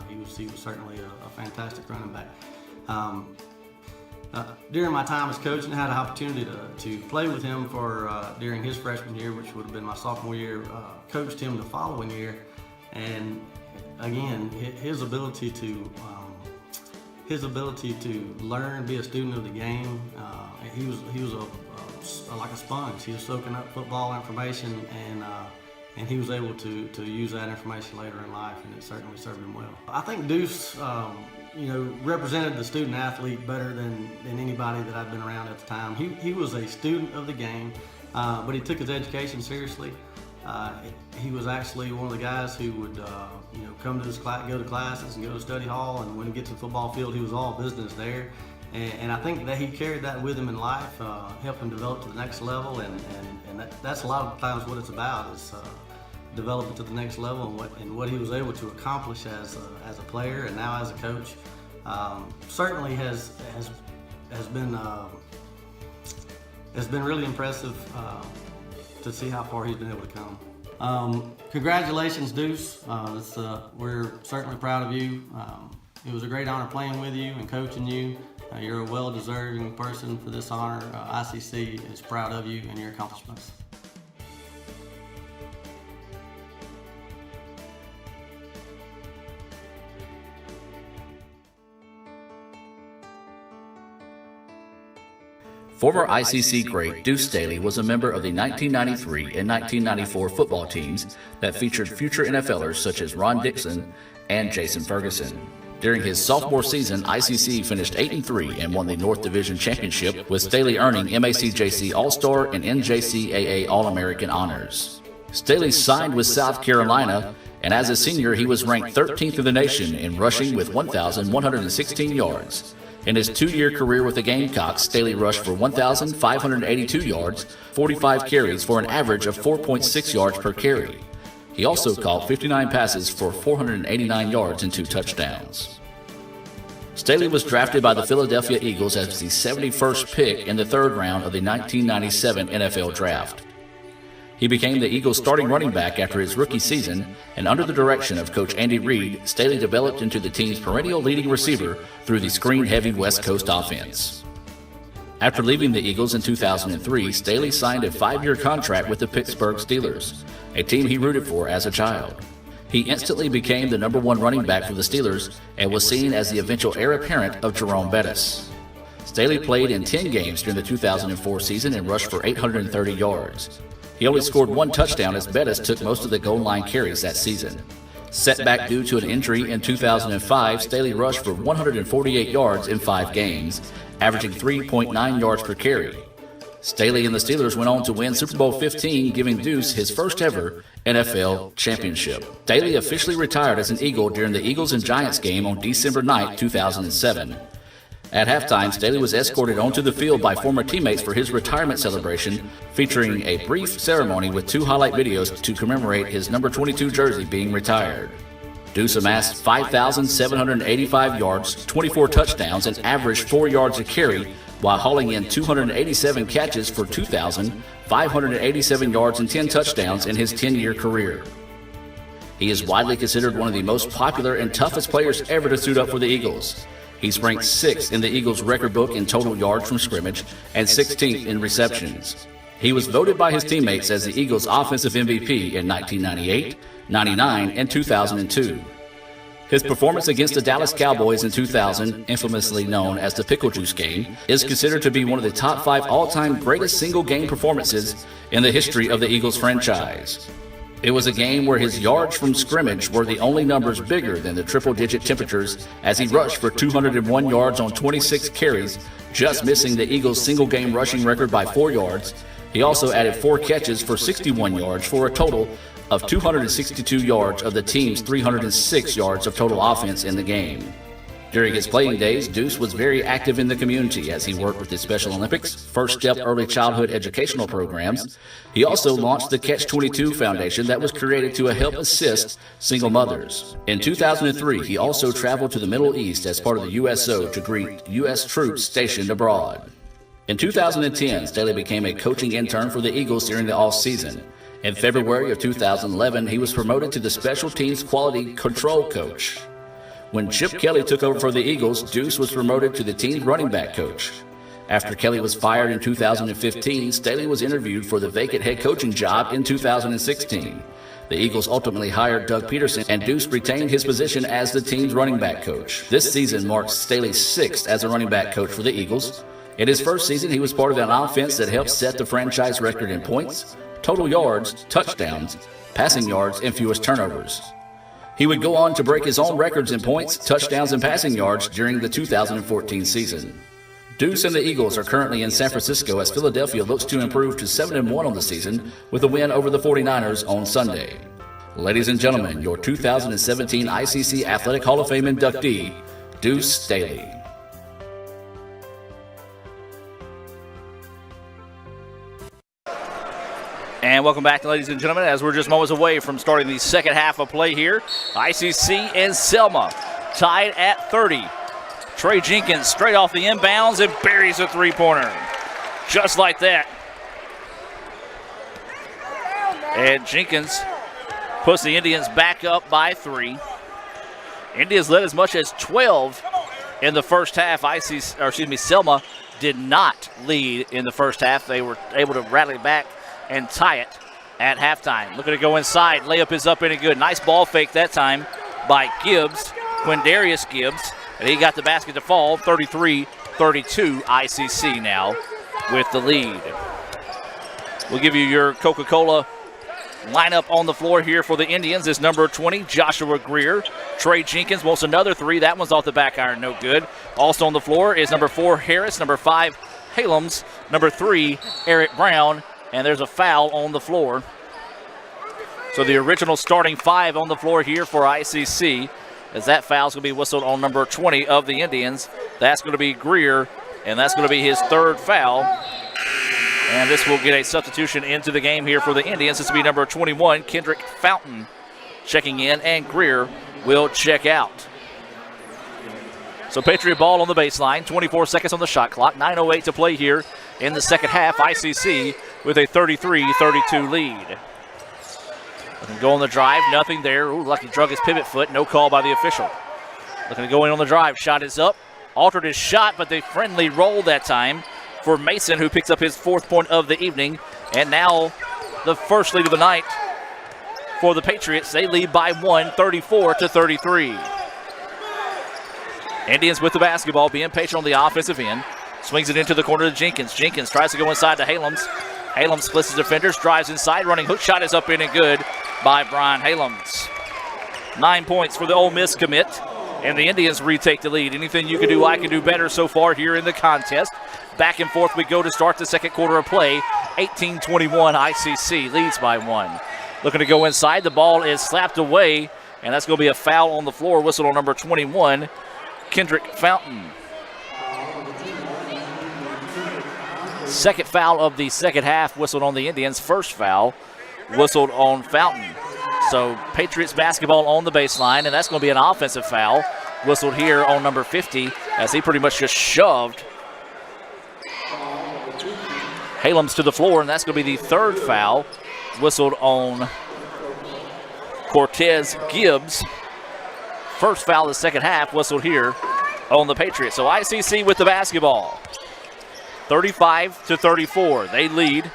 he was certainly a fantastic running back. During my time as coaching, I had an opportunity to play with him during his freshman year, which would have been my sophomore year. Coached him the following year, and again, his ability to learn, be a student of the game. He was like a sponge. He was soaking up football information, and he was able to use that information later in life, and it certainly served him well. I think Deuce, represented the student athlete better than anybody that I've been around at the time. He was a student of the game, but he took his education seriously. He was actually one of the guys who would, come to his class, go to classes and go to study hall, and when he get to the football field, he was all business there. And I think that he carried that with him in life, helped him develop to the next level, and that's a lot of times what it's about, is developing to the next level, and what he was able to accomplish as a player and now as a coach. Certainly has been really impressive to see how far he's been able to come. Congratulations, Deuce. We're certainly proud of you. It was a great honor playing with you and coaching you. You're a well-deserving person for this honor. ICC is proud of you and your accomplishments.
Former ICC great Deuce Staley was a member of the 1993 and 1994 football teams that featured future NFLers such as Ron Dixon and Jason Ferguson. During his sophomore season, ICC finished 8-3 and won the North Division Championship, with Staley earning MACJC All-Star and NJCAA All-American honors. Staley signed with South Carolina, and as a senior, he was ranked 13th in the nation in rushing with 1,116 yards. In his 2-year career with the Gamecocks, Staley rushed for 1,582 yards, 45 carries for an average of 4.6 yards per carry. He also caught 59 passes for 489 yards and 2 touchdowns. Staley was drafted by the Philadelphia Eagles as the 71st pick in the 3rd round of the 1997 NFL Draft. He became the Eagles' starting running back after his rookie season, and under the direction of Coach Andy Reid, Staley developed into the team's perennial leading receiver through the screen-heavy West Coast offense. After leaving the Eagles in 2003, Staley signed a 5-year contract with the Pittsburgh Steelers, a team he rooted for as a child. He instantly became the #1 running back for the Steelers and was seen as the eventual heir apparent of Jerome Bettis. Staley played in 10 games during the 2004 season and rushed for 830 yards. He only scored 1 touchdown as Bettis took most of the goal line carries that season. Setback due to an injury in 2005, Staley rushed for 148 yards in 5 games, averaging 3.9 yards per carry. Staley and the Steelers went on to win Super Bowl 15, giving Deuce his first ever NFL championship. Staley officially retired as an Eagle during the Eagles and Giants game on December 9, 2007. At halftime, Staley was escorted onto the field by former teammates for his retirement celebration, featuring a brief ceremony with 2 highlight videos to commemorate his number 22 jersey being retired. Deuce amassed 5,785 yards, 24 touchdowns, and averaged 4 yards a carry, while hauling in 287 catches for 2,587 yards and 10 touchdowns in his 10-year career. He is widely considered one of the most popular and toughest players ever to suit up for the Eagles. He's ranked 6th in the Eagles' record book in total yards from scrimmage and 16th in receptions. He was voted by his teammates as the Eagles' offensive MVP in 1998, 99, and 2002. His performance against the Dallas Cowboys in 2000, infamously known as the Pickle Juice game, is considered to be one of the top 5 all-time greatest single-game performances in the history of the Eagles franchise. It was a game where his yards from scrimmage were the only numbers bigger than the triple-digit temperatures, as he rushed for 201 yards on 26 carries, just missing the Eagles' single-game rushing record by 4 yards. He also added 4 catches for 61 yards for a total of 262 yards of the team's 306 yards of total offense in the game. During his playing days, Deuce was very active in the community as he worked with the Special Olympics, First Step early childhood educational programs. He also launched the Catch-22 Foundation that was created to help assist single mothers. In 2003, he also traveled to the Middle East as part of the USO to greet U.S. troops stationed abroad. In 2010, Staley became a coaching intern for the Eagles during the off-season. In February of 2011, he was promoted to the Special Teams Quality Control Coach. When Chip Kelly took over for the Eagles, Deuce was promoted to the team's running back coach. After Kelly was fired in 2015, Staley was interviewed for the vacant head coaching job in 2016. The Eagles ultimately hired Doug Peterson, and Deuce retained his position as the team's running back coach. This season marks Staley's 6th as a running back coach for the Eagles. In his first season, he was part of an offense that helped set the franchise record in points, total yards, touchdowns, passing yards, and fewest turnovers. He would go on to break his own records in points, touchdowns, and passing yards during the 2014 season. Deuce and the Eagles are currently in San Francisco as Philadelphia looks to improve to 7-1 on the season with a win over the 49ers on Sunday. Ladies and gentlemen, your 2017 ICC Athletic Hall of Fame inductee, Deuce Staley. And welcome back, ladies and gentlemen, as we're just moments away from starting the second half of play here. ICC and Selma tied at 30. Trey Jenkins straight off the inbounds and buries a three-pointer. Just like that. And Jenkins puts the Indians back up by 3. Indians led as much as 12 in the first half. Selma did not lead in the first half. They were able to rally back and tie it at halftime. Looking to go inside. Layup is up and good. Nice ball fake that time by Gibbs, Quindarius Gibbs. And he got the basket to fall. 33-32 ICC now with the lead. We'll give you your Coca-Cola lineup on the floor here for the Indians is number 20, Joshua Greer. Trey Jenkins wants another 3. That one's off the back iron, no good. Also on the floor is number 4, Harris. Number 5, Halems. Number 3, Eric Brown. And there's a foul on the floor. So the original starting 5 on the floor here for ICC, as that foul's going to be whistled on number 20 of the Indians. That's going to be Greer, and that's going to be his 3rd foul. And this will get a substitution into the game here for the Indians. This will be number 21, Kendrick Fountain, checking in, and Greer will check out. So Patriot ball on the baseline, 24 seconds on the shot clock, 9:08 to play here in the second half. ICC with a 33-32 lead. Looking to go on the drive, nothing there. Ooh, lucky drug his pivot foot, no call by the official. Looking to go in on the drive, shot is up. Altered his shot, but they friendly roll that time for Mason, who picks up his 4th point of the evening. And now the first lead of the night for the Patriots. They lead by 1, 34-33. Indians with the basketball, being patient on the offensive end. Swings it into the corner to Jenkins. Jenkins tries to go inside to Halems. Halems splits his defenders, drives inside, running hook shot is up in and good by Brian Halems. 9 points for the Ole Miss commit, and the Indians retake the lead. Anything you can do, I can do better so far here in the contest. Back and forth we go to start the second quarter of play. 18-21, ICC leads by 1. Looking to go inside, the ball is slapped away, and that's going to be a foul on the floor. Whistle on number 21, Kendrick Fountain. Second foul of the second half whistled on the Indians. First foul whistled on Fountain. So Patriots basketball on the baseline, and that's going to be an offensive foul whistled here on number 50 as he pretty much just shoved Halems to the floor, and that's going to be the 3rd foul whistled on Cortez Gibbs. First foul of the second half whistled here on the Patriots. So ICC with the basketball. 35-34. They lead.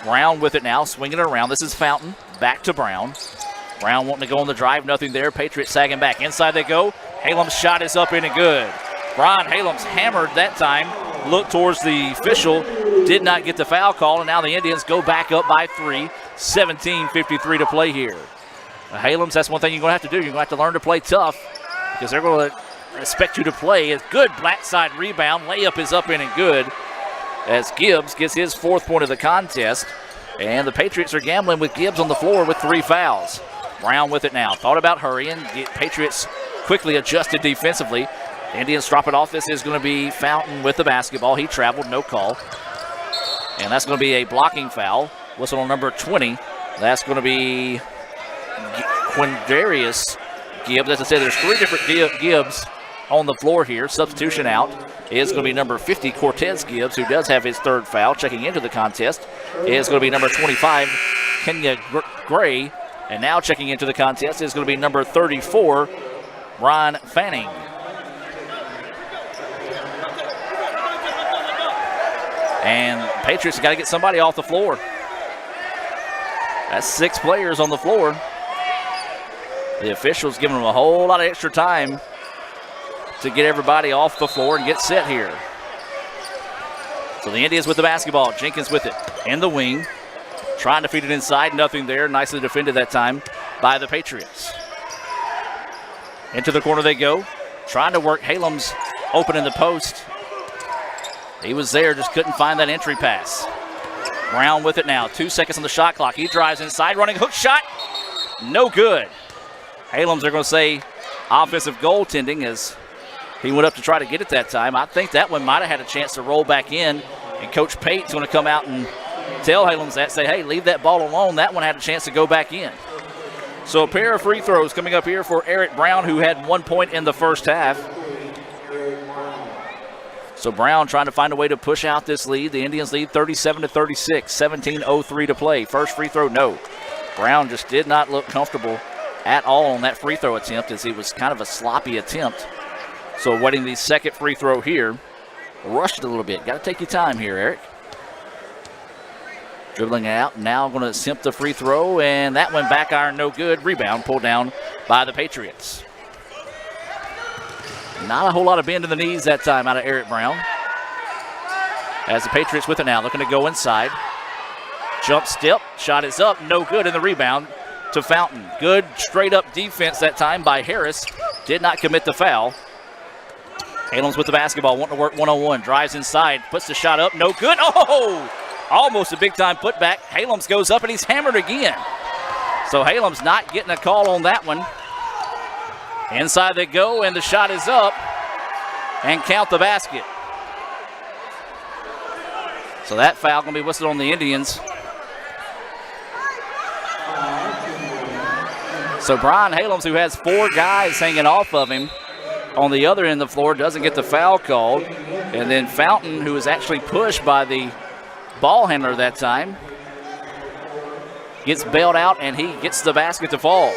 Brown with it now, swinging it around. This is Fountain. Back to Brown. Brown wanting to go on the drive. Nothing there. Patriots sagging back. Inside they go. Halem's shot is up in and good. Brian Halem's hammered that time. Looked towards the official. Did not get the foul call. And now the Indians go back up by 3. 17:53 to play here. Halem's, that's one thing you're going to have to do. You're going to have to learn to play tough because they're going to expect you to play. A good backside rebound. Layup is up in and good as Gibbs gets his 4th point of the contest. And the Patriots are gambling with Gibbs on the floor with 3 fouls. Brown with it now. Thought about hurrying. Patriots quickly adjusted defensively. Indians drop it off. This is going to be Fountain with the basketball. He traveled, no call. And that's going to be a blocking foul. Whistle on number 20. That's going to be Quindarius Gibbs. As I said, there's 3 different Gibbs on the floor here. Substitution out is going to be number 50, Cortez Gibbs, who does have his 3rd foul. Checking into the contest is going to be number 25, Kenya Gray. And now checking into the contest is going to be number 34, Ron Fanning. And Patriots got to get somebody off the floor. That's 6 players on the floor. The officials giving them a whole lot of extra time to get everybody off the floor and get set here. So the Indians with the basketball. Jenkins with it in the wing. Trying to feed it inside. Nothing there. Nicely defended that time by the Patriots. Into the corner they go. Trying to work Halum's open in the post. He was there, just couldn't find that entry pass. Brown with it now. 2 seconds on the shot clock. He drives inside, running hook shot. No good. Halum's, they're going to say offensive goaltending as he went up to try to get it that time. I think that one might have had a chance to roll back in, and Coach Pate's going to come out and tell Halum's that, say, hey, leave that ball alone. That one had a chance to go back in. So a pair of free throws coming up here for Eric Brown, who had 1 point in the first half. So Brown trying to find a way to push out this lead. The Indians lead 37-36, 17:03 to play. First free throw, no. Brown just did not look comfortable at all on that free throw attempt, as it was kind of a sloppy attempt. So waiting the second free throw here. Rushed it a little bit. Got to take your time here, Eric. Dribbling out. Now going to attempt the free throw, and that one back iron, no good. Rebound pulled down by the Patriots. Not a whole lot of bend in the knees that time out of Eric Brown. As the Patriots with it now, looking to go inside. Jump step, shot is up, no good, in the rebound to Fountain. Good straight up defense that time by Harris. Did not commit the foul. Halum's with the basketball, wanting to work one-on-one. Drives inside, puts the shot up, no good. Oh! Almost a big time putback. Halum's goes up and he's hammered again. So Halum's not getting a call on that one. Inside they go, and the shot is up, and count the basket. So that foul going to be whistled on the Indians. So Brian Halums, who has 4 guys hanging off of him on the other end of the floor, doesn't get the foul called. And then Fountain, who was actually pushed by the ball handler that time, gets bailed out, and he gets the basket to fall.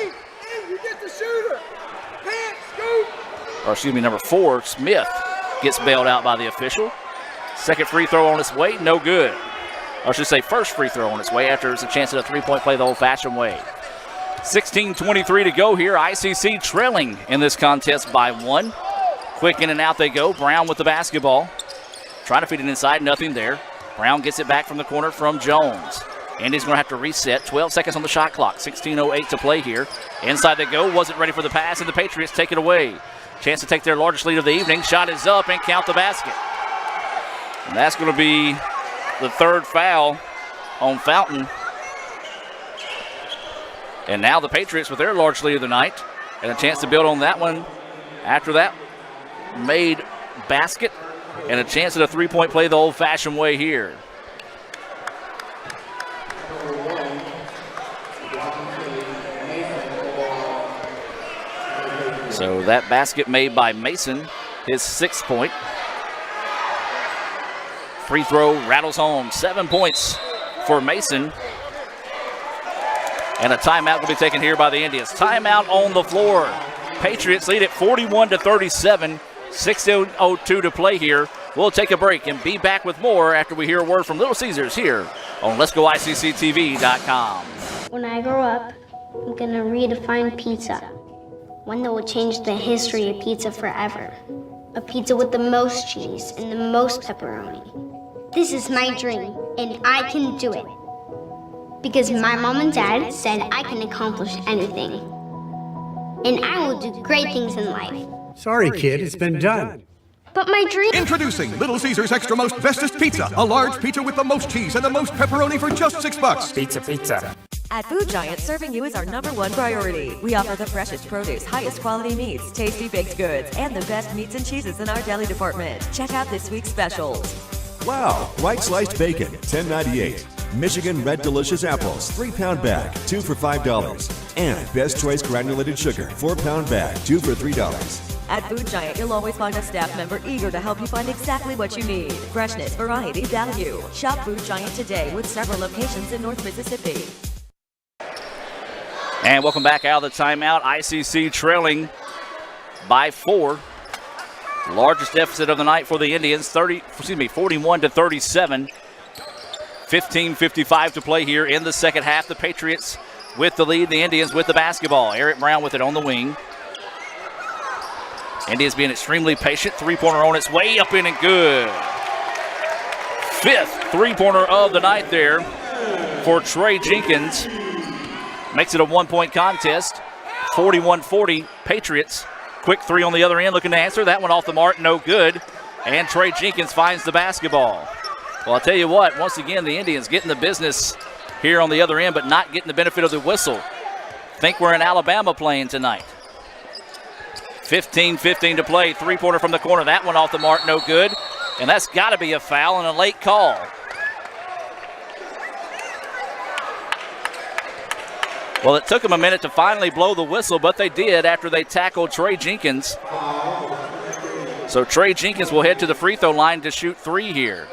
Or excuse me, number 4, Smith, gets bailed out by the official. Second free throw on its way, no good. Or I should say first free throw on its way after it's a chance at a three-point play the old-fashioned way. 16:23 to go here. ICC trailing in this contest by 1. Quick in and out they go. Brown with the basketball. Trying to feed it inside, nothing there. Brown gets it back from the corner from Jones. Indy's going to have to reset. 12 seconds on the shot clock. 16:08 to play here. Inside they go. Wasn't ready for the pass, and the Patriots take it away. Chance to take their largest lead of the evening. Shot is up and count the basket. And that's going to be the 3rd foul on Fountain. And now the Patriots with their largest lead of the night, and a chance to build on that one after that made basket, and a chance at a three-point play the old-fashioned way here. So that basket made by Mason, his 6th point. Free throw rattles home. 7 points for Mason. And a timeout will be taken here by the Indians. Timeout on the floor. Patriots lead at 41-37. 6:02 to play here. We'll take a break and be back with more after we hear a word from Little Caesars here on Let'sGoICCTV.com.
When I grow up, I'm gonna redefine pizza. One that will change the history of pizza forever. A pizza with the most cheese and the most pepperoni. This is my dream, and I can do it. Because my mom and dad said I can accomplish anything. And I will do great things in life.
Sorry, kid, it's been done.
But my dream...
Introducing Little Caesars Extra Most Bestest Pizza. A large pizza with the most cheese and the most pepperoni for just $6.
Pizza.
At Food Giant, serving you is our #1 priority. We offer the freshest produce, highest quality meats, tasty baked goods, and the best meats and cheeses in our deli department. Check out this week's specials.
Wow, white sliced bacon, $10.98. Michigan Red Delicious Apples, 3-pound bag, 2 for $5. And Best Choice Granulated Sugar, 4-pound bag, 2 for $3.
At Food Giant, you'll always find a staff member eager to help you find exactly what you need. Freshness, variety, value. Shop Food Giant today with several locations in North Mississippi.
And welcome back out of the timeout. ICC trailing by 4. Largest deficit of the night for the Indians, 41-37. 15:55 to play here in the second half. The Patriots with the lead, the Indians with the basketball. Eric Brown with it on the wing. Indians being extremely patient. Three-pointer on its way, up in and good. 5th three-pointer of the night there for Trey Jenkins. Makes it a 1-point contest. 41-40 Patriots. Quick three on the other end, looking to answer. That one off the mark, no good. And Trey Jenkins finds the basketball. Well, I'll tell you what, once again, the Indians getting the business here on the other end, but not getting the benefit of the whistle. Think we're in Alabama playing tonight. 15-15 to play. Three-pointer from the corner. That one off the mark, no good. And that's got to be a foul and a late call. Well, it took them a minute to finally blow the whistle, but they did after they tackled Trey Jenkins. So Trey Jenkins will head to the free throw line to shoot 3 here.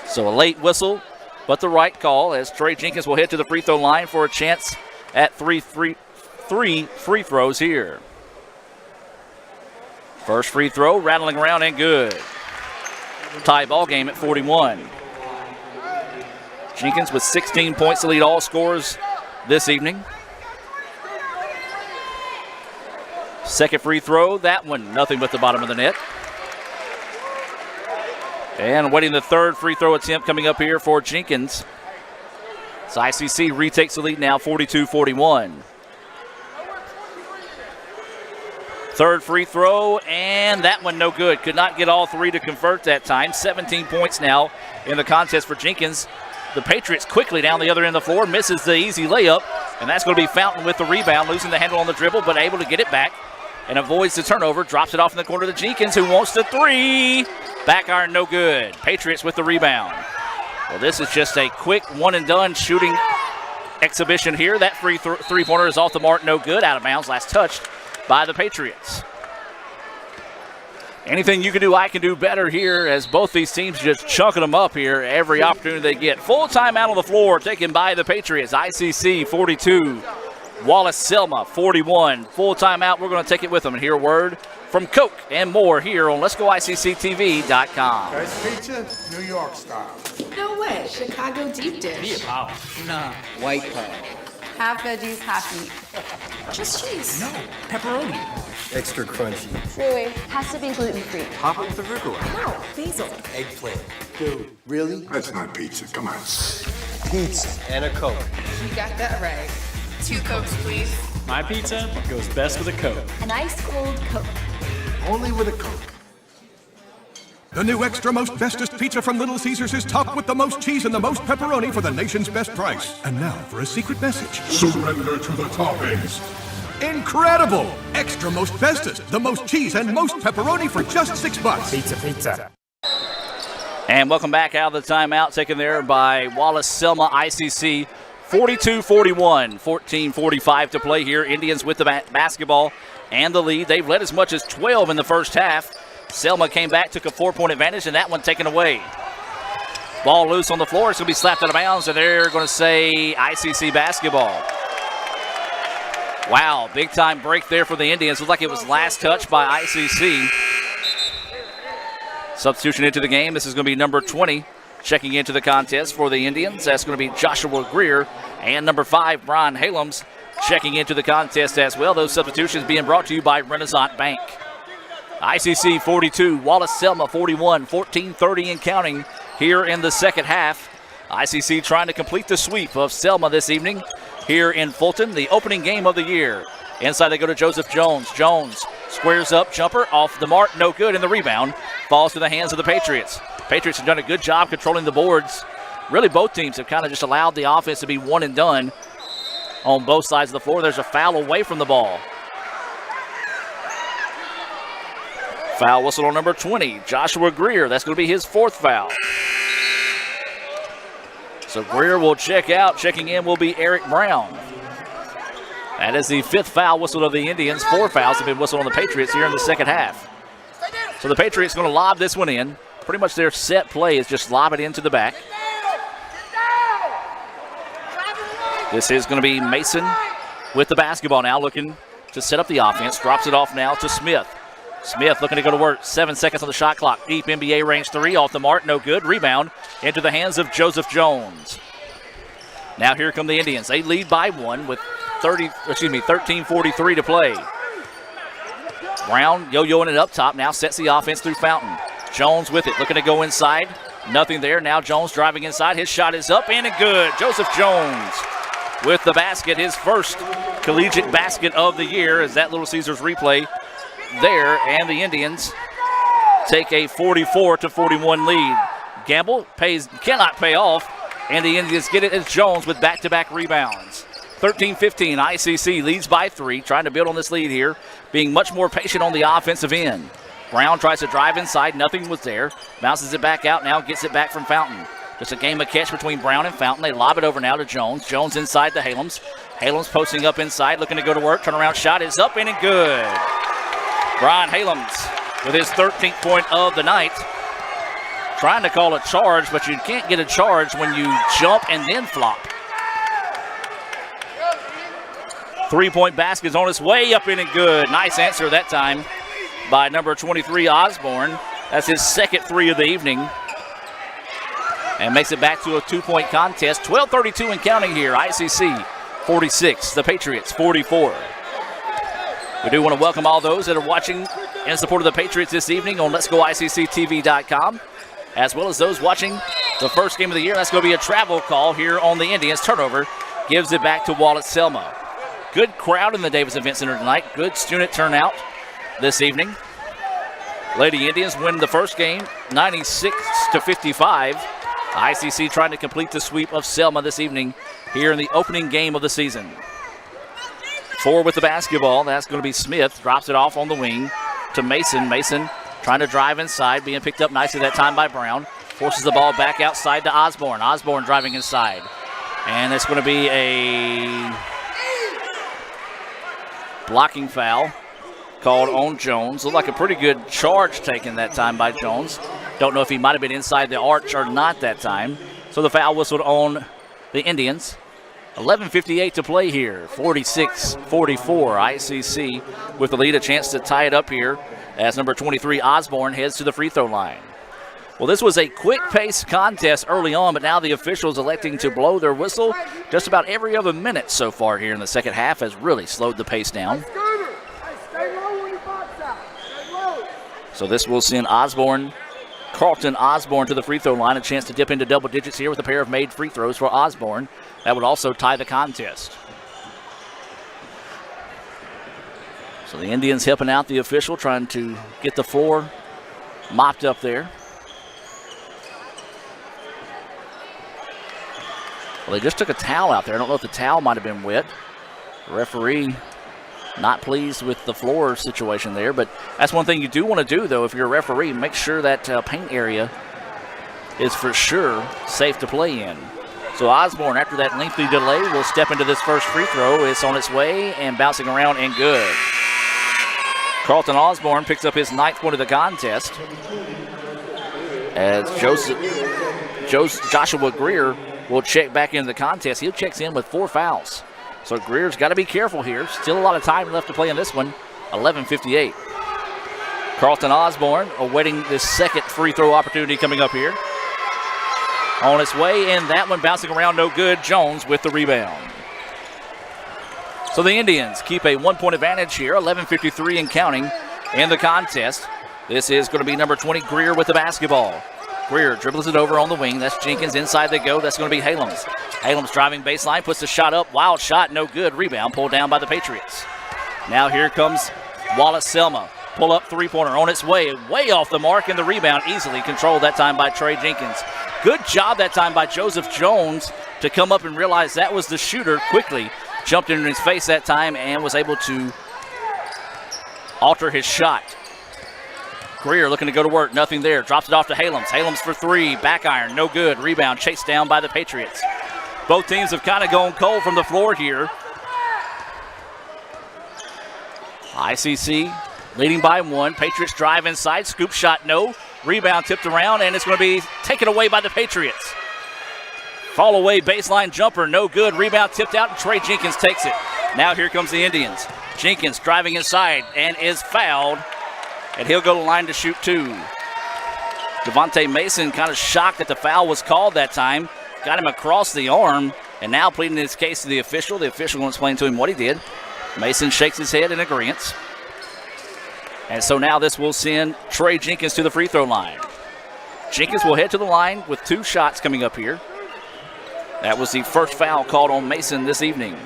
So a late whistle, but the right call as Trey Jenkins will head to the free throw line for a chance at three free throws here. First free throw, rattling around and good. Tie ball game at 41. Jenkins with 16 points to lead all scorers this evening. Second free throw, that one nothing but the bottom of the net. And waiting the third free throw attempt coming up here for Jenkins. So ICC retakes the lead now, 42-41. Third free throw, and that one no good. Could not get all 3 to convert that time. 17 points now in the contest for Jenkins. The Patriots quickly down the other end of the floor, misses the easy layup, and that's going to be Fountain with the rebound, losing the handle on the dribble, but able to get it back and avoids the turnover. Drops it off in the corner to Jenkins, who wants the 3. Back iron, no good. Patriots with the rebound. Well, this is just a quick one-and-done shooting exhibition here. That free three-pointer is off the mark, no good. Out of bounds, last touched by the Patriots. Anything you can do, I can do better here as both these teams just chunking them up here every opportunity they get. Full timeout on the floor taken by the Patriots. ICC 42, Wallace Selma 41. Full timeout, we're going to take it with them and hear a word from Coke and more here on Let'sGoICCTV.com.
Best pizza, New York style.
No way. Chicago deep dish.
Nah.
White power.
Half veggies, half meat. Just cheese.
No. Pepperoni.
Extra crunchy.
Really? Has to be gluten-free.
Pop it with arugula.
No, basil.
Eggplant.
Dude, really?
That's not pizza. Come on.
Pizza.
And a Coke.
You got that right. 2 Cokes, please.
My pizza goes best with a Coke.
An ice cold Coke.
Only with a Coke.
The new extra most bestest pizza from Little Caesars is topped with the most cheese and the most pepperoni for the nation's best price. And now for a secret message.
Surrender to the toppings.
Incredible! Extra most bestest, the most cheese and most pepperoni for just $6.
Pizza.
And welcome back out of the timeout taken there by Wallace Selma ICC. 42-41, 14:45 to play here. Indians with the basketball and the lead. They've led as much as 12 in the first half. Selma came back, took a 4-point advantage, and that one taken away. Ball loose on the floor. It's going to be slapped out of bounds, and they're going to say ICC basketball. Wow, big-time break there for the Indians. Looked like it was last touch by ICC. Substitution into the game. This is going to be number 20 checking into the contest for the Indians. That's going to be Joshua Greer. And number 5, Brian Halams, checking into the contest as well. Those substitutions being brought to you by Renaissance Bank. ICC 42, Wallace Selma 41, 14:30 and counting here in the second half. ICC trying to complete the sweep of Selma this evening here in Fulton, the opening game of the year. Inside they go to Joseph Jones. Jones squares up, jumper off the mark, no good, and the rebound falls to the hands of the Patriots. Patriots have done a good job controlling the boards. Really, both teams have kind of just allowed the offense to be one and done on both sides of the floor. There's a foul away from the ball. Foul whistle on number 20, Joshua Greer. That's going to be his 4th foul. So Greer will check out. Checking in will be Eric Brown. That is the 5th foul whistle of the Indians. 4 fouls have been whistled on the Patriots here in the second half. So the Patriots going to lob this one in. Pretty much their set play is just lob it into the back. This is going to be Mason with the basketball now, looking to set up the offense. Drops it off now to Smith. Smith looking to go to work. 7 seconds on the shot clock. Deep NBA range three off the mark. No good. Rebound into the hands of Joseph Jones. Now here come the Indians. They lead by one with 13:43 to play. Brown yo-yoing it up top. Now sets the offense through Fountain. Jones with it. Looking to go inside. Nothing there. Now Jones driving inside. His shot is up and good. Joseph Jones with the basket. His first collegiate basket of the year as that Little Caesars replay there, and the Indians take a 44-41 lead. Gamble cannot pay off, and the Indians get it as Jones with back-to-back rebounds. 13-15, ICC leads by 3, trying to build on this lead here, being much more patient on the offensive end. Brown tries to drive inside, nothing was there, bounces it back out, now gets it back from Fountain. Just a game of catch between Brown and Fountain. They lob it over now to Jones. Jones inside to Halems. Halems posting up inside, looking to go to work. Turnaround shot is up and good. Brian Halems with his 13th point of the night. Trying to call a charge, but you can't get a charge when you jump and then flop. 3-point basket is on its way, up in and good. Nice answer that time by number 23, Osborne. That's his second three of the evening. And makes it back to a 2-point contest. 12:32 and counting here. ICC 46, the Patriots 44. We do want to welcome all those that are watching in support of the Patriots this evening on Let'sGoICCTV.com, as well as those watching the first game of the year. That's going to be a travel call here on the Indians. Turnover gives it back to Wallace Selma. Good crowd in the Davis Event Center tonight. Good student turnout this evening. Lady Indians win the first game 96-55. ICC trying to complete the sweep of Selma this evening here in the opening game of the season. 4 with the basketball. That's going to be Smith. Drops it off on the wing to Mason. Mason trying to drive inside, being picked up nicely that time by Brown. Forces the ball back outside to Osborne. Osborne driving inside. And it's going to be a blocking foul called on Jones. Looked like a pretty good charge taken that time by Jones. Don't know if he might have been inside the arch or not that time. So the foul whistled on the Indians. 11:58 to play here. 46-44. ICC with the lead, a chance to tie it up here as number 23 Osborne heads to the free throw line. Well, this was a quick-paced contest early on, but now the officials electing to blow their whistle just about every other minute so far here in the second half has really slowed the pace down. So this will send Carlton Osborne to the free throw line, a chance to dip into double digits here with a pair of made free throws for Osborne. That would also tie the contest. So the Indians helping out the official, trying to get the floor mopped up there. Well, they just took a towel out there. I don't know if the towel might have been wet. The referee not pleased with the floor situation there, but that's one thing you do want to do, though, if you're a referee. Make sure that paint area is for sure safe to play in. So Osborne, after that lengthy delay, will step into this first free throw. It's on its way and bouncing around and good. Carlton Osborne picks up his 9th point of the contest as Joshua Greer will check back into the contest. He checks in with 4 fouls. So Greer's got to be careful here. Still a lot of time left to play in this one. 11:58. Carlton Osborne awaiting this second free throw opportunity coming up here. On its way, and that one bouncing around, no good. Jones with the rebound. So the Indians keep a 1-point advantage here. 11:53 and counting in the contest. This is going to be number 20, Greer, with the basketball. Greer dribbles it over on the wing. That's Jenkins. Inside they go. That's going to be Halems. Halems driving baseline, puts the shot up. Wild shot, no good. Rebound pulled down by the Patriots. Now here comes Wallace Selma. Pull up three-pointer on its way. Way off the mark, and the rebound easily controlled that time by Trey Jenkins. Good job that time by Joseph Jones to come up and realize that was the shooter quickly. Jumped in his face that time and was able to alter his shot. Greer looking to go to work, nothing there. Drops it off to Halems. Halems for 3, back iron, no good. Rebound chased down by the Patriots. Both teams have kind of gone cold from the floor here. ICC leading by 1. Patriots drive inside, scoop shot, no. Rebound tipped around, and it's going to be taken away by the Patriots. Fall away baseline jumper, no good. Rebound tipped out, and Trey Jenkins takes it. Now here comes the Indians. Jenkins driving inside and is fouled, and he'll go to the line to shoot 2. Devontae Mason kind of shocked that the foul was called that time. Got him across the arm, and now pleading his case to the official. The official will explain to him what he did. Mason shakes his head in agreement. And so now this will send Trey Jenkins to the free throw line. Jenkins will head to the line with 2 shots coming up here. That was the first foul called on Mason this evening.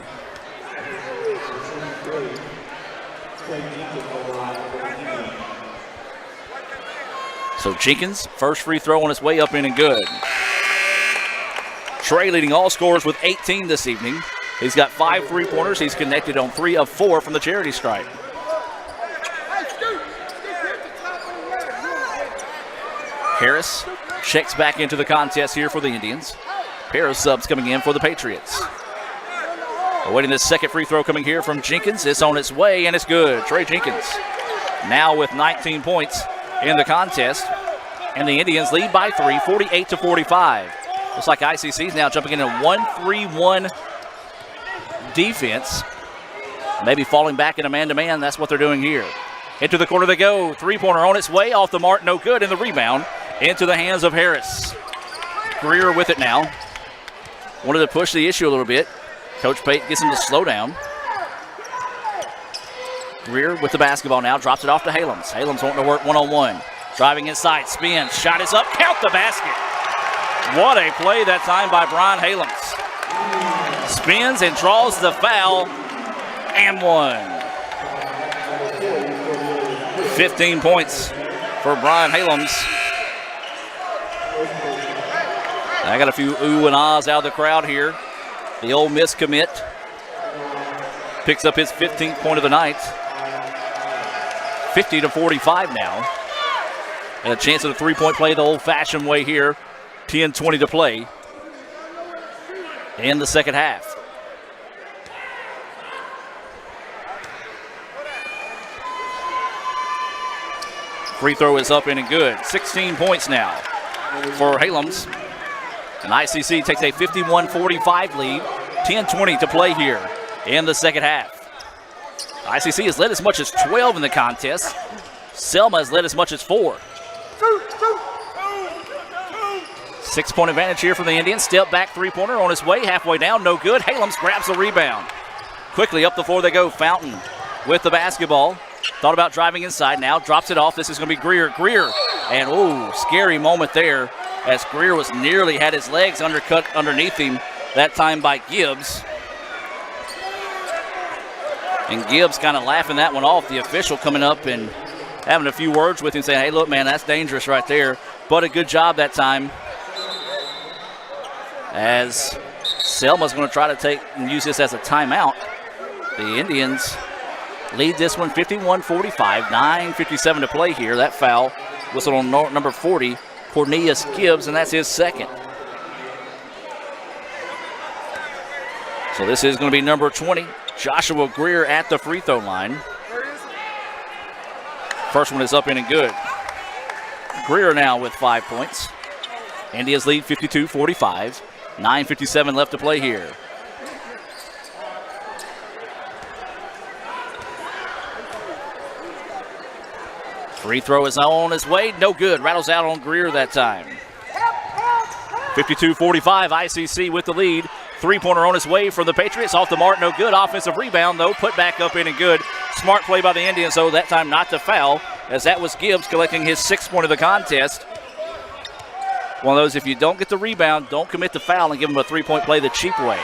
So Jenkins, first free throw on his way up in and good. Trey leading all scorers with 18 this evening. He's got 5 3-pointers. He's connected on 3 of 4 from the charity stripe. Harris checks back into the contest here for the Indians. Pair of subs coming in for the Patriots. Awaiting this second free throw coming here from Jenkins. It's on its way, and it's good. Trey Jenkins now with 19 points in the contest. And the Indians lead by 3, 48-45. Looks like ICC is now jumping in a 1-3-1 defense. Maybe falling back in a man-to-man. That's what they're doing here. Into the corner they go. 3-pointer on its way. Off the mark, no good. And the rebound into the hands of Harris. Greer with it now. Wanted to push the issue a little bit. Coach Pate gets him to slow down. Greer with the basketball now. Drops it off to Halems. Halems wanting to work one-on-one. Driving inside. Spins. Shot is up. Count the basket. What a play that time by Brian Halems. Spins and draws the foul. And 1. 15 points for Brian Halems. I got a few ooh and ahs out of the crowd here. The Ole Miss commit picks up his 15th point of the night. 50-45 now. And a chance at a 3-point play the old-fashioned way here. 10:20 to play in the second half. Free throw is up in and good. 16 points now for Halems. And ICC takes a 51-45 lead. 10:20 to play here in the second half. ICC has led as much as 12 in the contest. Selma has led as much as 4. 6-point advantage here for the Indians. Step back 3-pointer on his way. Halfway down, no good. Halems grabs the rebound. Quickly up the floor they go. Fountain with the basketball. Thought about driving inside now. Drops it off. This is going to be Greer. Greer. And, ooh, scary moment there as Greer was nearly had his legs undercut underneath him, that time by Gibbs. And Gibbs kind of laughing that one off. The official coming up and having a few words with him saying, hey, look, man, that's dangerous right there. But a good job that time as Selma's going to try to take and use this as a timeout. The Indians lead this one 51-45, 9:57 to play here. That foul whistled on number 40, Cornelius Gibbs, and that's his second. So this is going to be number 20, Joshua Greer at the free throw line. First one is up in and good. Greer now with 5 points. Indians lead 52-45, 9:57 left to play here. Free throw is on his way. No good. Rattles out on Greer that time. 52-45. ICC with the lead. 3-pointer on his way from the Patriots. Off the mark. No good. Offensive rebound, though. Put back up in and good. Smart play by the Indians, though. That time not to foul, as that was Gibbs collecting his 6th point of the contest. One of those, if you don't get the rebound, don't commit the foul and give them a 3-point play the cheap way.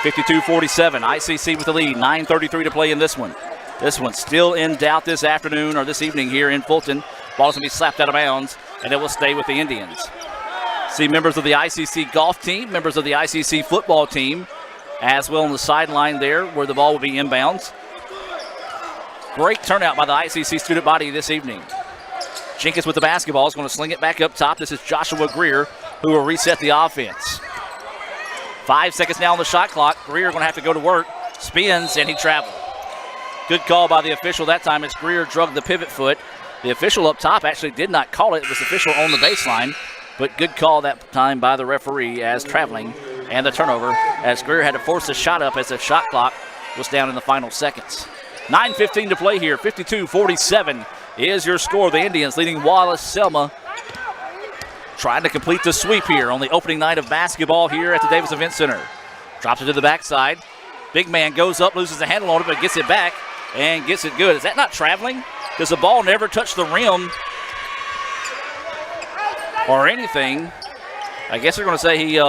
52-47. ICC with the lead. 9:33 to play in this one. This one's still in doubt this afternoon or this evening here in Fulton. Ball's going to be slapped out of bounds, and it will stay with the Indians. See members of the ICC golf team, members of the ICC football team, as well on the sideline there where the ball will be inbounds. Great turnout by the ICC student body this evening. Jenkins with the basketball is going to sling it back up top. This is Joshua Greer, who will reset the offense. 5 seconds now on the shot clock. Greer going to have to go to work. Spins, and he traveled. Good call by the official that time as Greer drug the pivot foot. The official up top actually did not call it. It was official on the baseline, but good call that time by the referee as traveling and the turnover as Greer had to force the shot up as the shot clock was down in the final seconds. 9:15 to play here. 52-47 is your score. The Indians leading Wallace. Selma trying to complete the sweep here on the opening night of basketball here at the Davis Event Center. Drops it to the backside. Big man goes up, loses the handle on it, but gets it back and gets it good. Is that not traveling? Because the ball never touched the rim or anything. I guess they're going to say he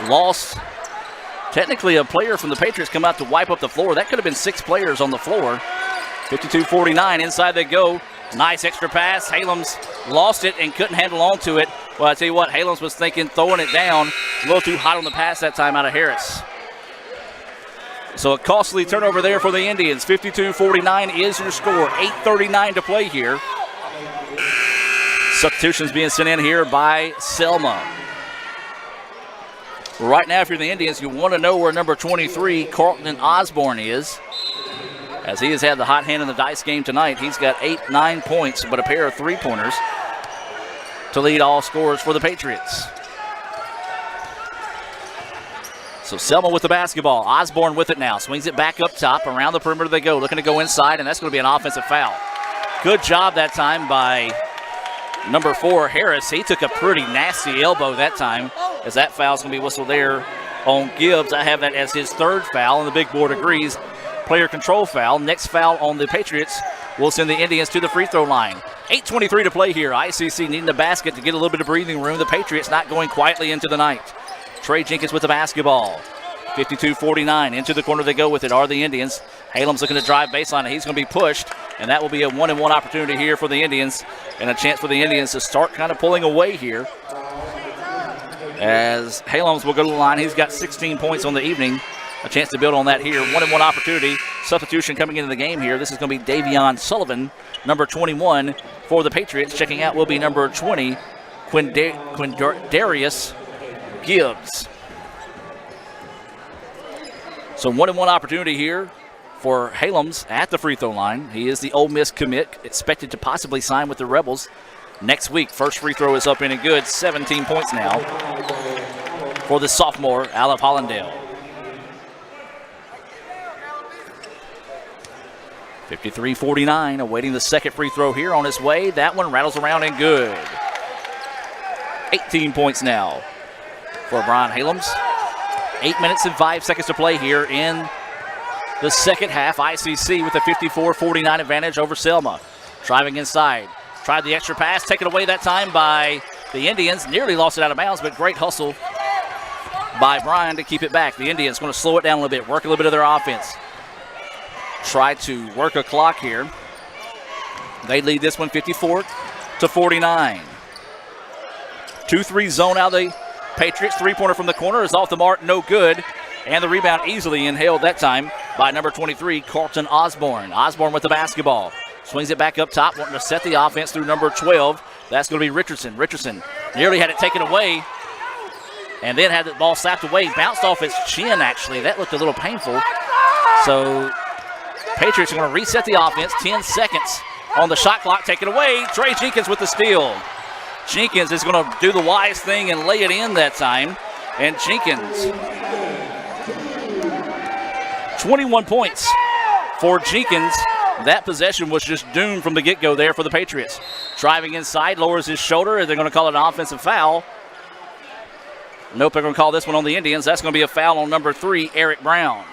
lost. Technically, a player from the Patriots come out to wipe up the floor. That could have been 6 players on the floor. 52-49, inside they go. Nice extra pass. Halams lost it and couldn't handle on to it. Well, I tell you what, Halams was thinking throwing it down. A little too hot on the pass that time out of Harris. So a costly turnover there for the Indians. 52-49 is your score. 8:39 to play here. Substitutions being sent in here by Selma. Right now, if you're the Indians, you want to know where number 23, Carlton Osborne, is, as he has had the hot hand in the dice game tonight. He's got 9 points, but a pair of 3-pointers to lead all scorers for the Patriots. So Selma with the basketball. Osborne with it now. Swings it back up top. Around the perimeter they go. Looking to go inside, and that's going to be an offensive foul. Good job that time by number 4, Harris. He took a pretty nasty elbow that time, as that foul's going to be whistled there on Gibbs. I have that as his 3rd foul, and the big board agrees. Player control foul. Next foul on the Patriots will send the Indians to the free throw line. 8:23 to play here. ICC needing the basket to get a little bit of breathing room. The Patriots not going quietly into the night. Trey Jenkins with the basketball. 52-49. Into the corner they go with it are the Indians. Halem's looking to drive baseline, and he's going to be pushed. And that will be a 1-and-1 opportunity here for the Indians. And a chance for the Indians to start kind of pulling away here. As Halem's will go to the line. He's got 16 points on the evening. A chance to build on that here. 1-and-1 opportunity. Substitution coming into the game here. This is going to be Davion Sullivan, number 21 for the Patriots. Checking out will be number 20, Quindarius Gibbs. So 1-and-1 opportunity here for Halem's at the free throw line. He is the Ole Miss commit, expected to possibly sign with the Rebels next week. First free throw is up and good. 17 points now for the sophomore out of Hollandale. 53-49, awaiting the second free throw here on its way. That one rattles around and good. 18 points now for Brian Halem's. 8 minutes and 5 seconds to play here in the second half. ICC with a 54-49 advantage over Selma. Driving inside. Tried the extra pass, taken away that time by the Indians. Nearly lost it out of bounds, but great hustle by Brian to keep it back. The Indians going to slow it down a little bit, work a little bit of their offense. Try to work a clock here. They lead this one 54-49. 2-3 zone out of the Patriots. 3-pointer from the corner is off the mark, no good. And the rebound easily inhaled that time by number 23, Carlton Osborne. Osborne with the basketball. Swings it back up top, wanting to set the offense through number 12. That's going to be Richardson. Richardson nearly had it taken away and then had the ball slapped away. Bounced off his chin, actually. That looked a little painful. So Patriots are going to reset the offense. 10 seconds on the shot clock, taken away. Trey Jenkins with the steal. Jenkins is going to do the wise thing and lay it in that time. And Jenkins, 21 points for Jenkins. That possession was just doomed from the get-go there for the Patriots. Driving inside, lowers his shoulder, and they're going to call it an offensive foul. Nope, they're going to call this one on the Indians. That's going to be a foul on number 3, Eric Brown.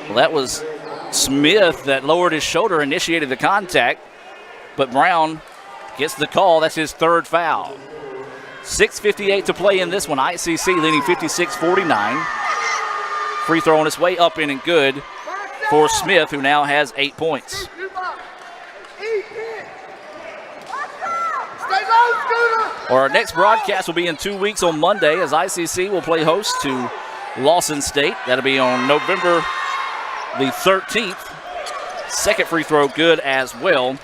Well, that was Smith that lowered his shoulder, initiated the contact, but Brown gets the call. That's his 3rd foul. 6:58 to play in this one. ICC leading 56-49. Free throw on its way up in and good for Smith, who now has 8 points. Our next broadcast will be in 2 weeks on Monday, as ICC will play host to Lawson State. That'll be on November the 13th. Second free throw good as well.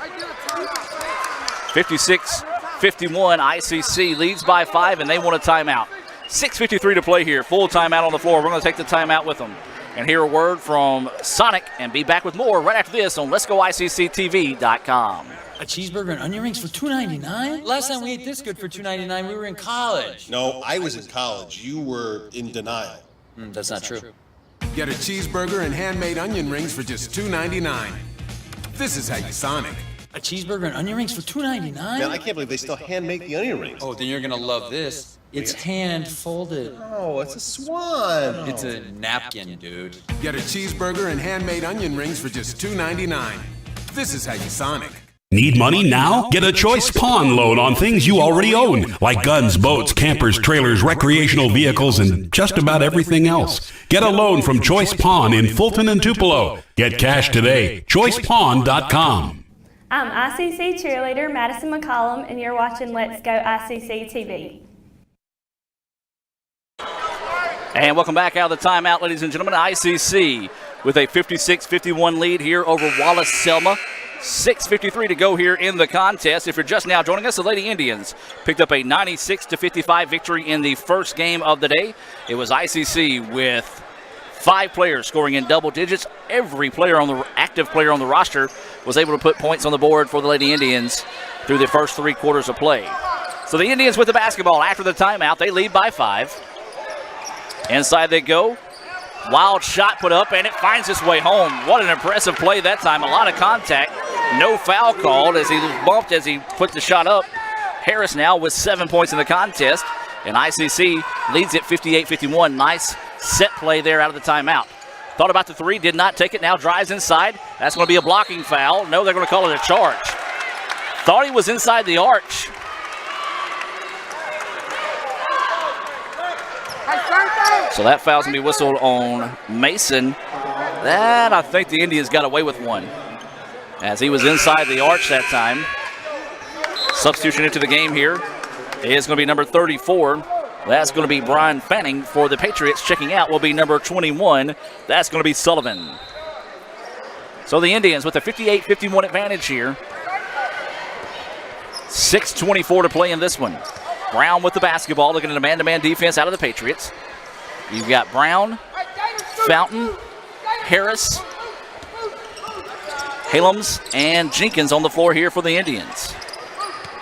56-51, ICC leads by 5, and they want a timeout. 6:53 to play here. Full timeout on the floor. We're going to take the timeout with them. and hear a word from Sonic and be back with more right after this on Let'sGoICCTV.com.
A cheeseburger and onion rings for $2.99? Last time we ate this good for $2.99, we were in college.
No, I was in college. You were in denial.
That's not true.
Get a cheeseburger and handmade onion rings for just $2.99. This is how you Sonic.
A cheeseburger and onion rings for $2.99?
Man, I can't believe they still hand make the onion rings.
Oh, then you're gonna love this. It's hand folded.
Oh, it's a swan.
It's a napkin, dude.
Get a cheeseburger and handmade onion rings for just $2.99. This is how you Sonic.
Need money now? Get a Choice Pawn loan on things you already own, like guns, boats, campers, trailers, recreational vehicles, and just about everything else. Get a loan from Choice Pawn in Fulton and Tupelo. Get cash today. ChoicePawn.com.
I'm ICC cheerleader Madison McCollum, and you're watching Let's Go ICC TV.
And welcome back out of the timeout, ladies and gentlemen. ICC with a 56-51 lead here over Wallace Selma. 6:53 to go here in the contest. If you're just now joining us, the Lady Indians picked up a 96-55 victory in the first game of the day. It was ICC with 5 players scoring in double digits. Every player active player on the roster was able to put points on the board for the Lady Indians through the first 3 quarters of play. So the Indians with the basketball after the timeout. They lead by 5. Inside they go. Wild shot put up, and it finds its way home. What an impressive play that time. A lot of contact. No foul called as he was bumped as he put the shot up. Harris now with 7 points in the contest, and ICC leads it 58-51. Nice set play there out of the timeout. Thought about the 3, did not take it, now drives inside. That's going to be a blocking foul. No, they're going to call it a charge. Thought he was inside the arch. So that foul's going to be whistled on Mason. That, I think the Indians got away with one, as he was inside the arch that time. Substitution into the game here is going to be number 34. That's going to be Brian Fanning for the Patriots. Checking out will be number 21. That's going to be Sullivan. So the Indians with a 58-51 advantage here. 6:24 to play in this one. Brown with the basketball, looking at a man-to-man defense out of the Patriots. You've got Brown, Fountain, Harris, Halems, and Jenkins on the floor here for the Indians.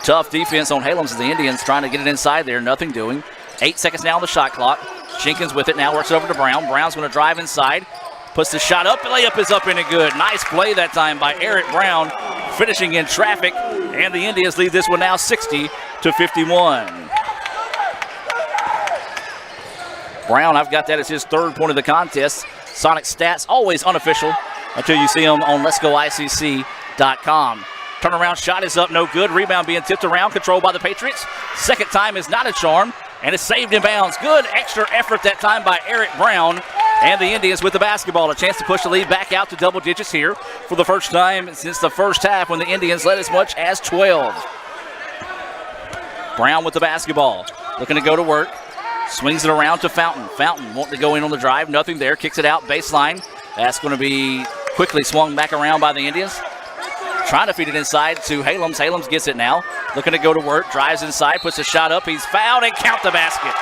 Tough defense on Halems as the Indians trying to get it inside there. Nothing doing. 8 seconds now on the shot clock. Jenkins with it now, works over to Brown. Brown's going to drive inside. Puts the shot up. The layup is up and in good. Nice play that time by Eric Brown, finishing in traffic. And the Indians lead this one now 60-51. Brown, I've got that as his 3rd point of the contest. Sonic stats, always unofficial until you see them on Let'sGoICC.com. Turnaround shot is up, no good. Rebound being tipped around, controlled by the Patriots. Second time is not a charm, and it's saved in bounds. Good extra effort that time by Eric Brown. And the Indians with the basketball, a chance to push the lead back out to double digits here for the first time since the first half when the Indians led as much as 12. Brown with the basketball, looking to go to work. Swings it around to Fountain. Fountain wanting to go in on the drive. Nothing there. Kicks it out baseline. That's going to be quickly swung back around by the Indians. Trying to feed it inside to Halems. Halems gets it now. Looking to go to work. Drives inside. Puts a shot up. He's fouled and count the basket.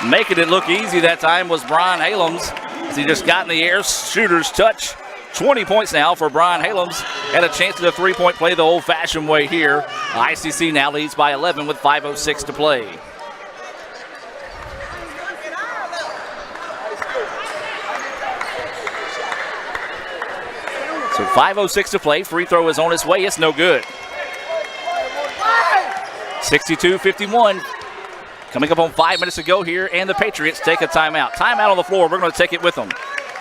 Making it look easy that time was Brian Halems, as he just got in the air. Shooter's touch. 20 points now for Brian Halems. Had a chance to the 3-point play the old-fashioned way here. ICC now leads by 11 with 5:06 to play. So 5:06 to play. Free throw is on its way. It's no good. 62-51. Coming up on 5 minutes to go here, and the Patriots take a timeout. Timeout on the floor. We're going to take it with them.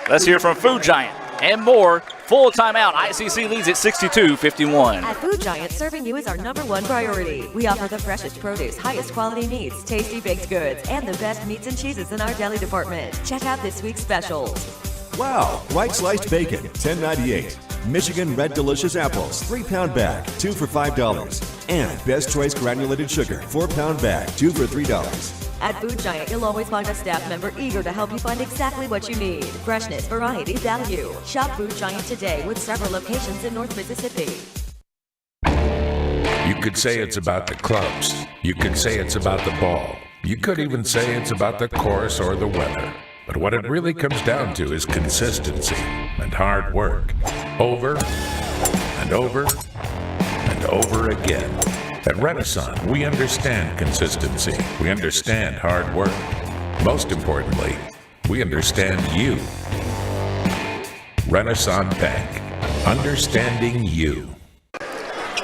Let's hear from Food Giant and more. Full timeout. ICC leads at 62-51.
At Food Giant, serving you is our #1 priority. We offer the freshest produce, highest quality meats, tasty baked goods, and the best meats and cheeses in our deli department. Check out this week's specials.
Wow! White sliced bacon, $10.98. Michigan Red Delicious apples, 3-pound bag, 2 for $5. And Best Choice granulated sugar, 4-pound bag, 2 for $3.
At Food Giant, you'll always find a staff member eager to help you find exactly what you need. Freshness, variety, value. Shop Food Giant today with several locations in North Mississippi.
You could say it's about the clubs. You could say it's about the ball. You could even say it's about the course or the weather. But what it really comes down to is consistency and hard work. Over and over and over again. At Renaissance, we understand consistency. We understand hard work. Most importantly, we understand you. Renaissance Bank. Understanding you.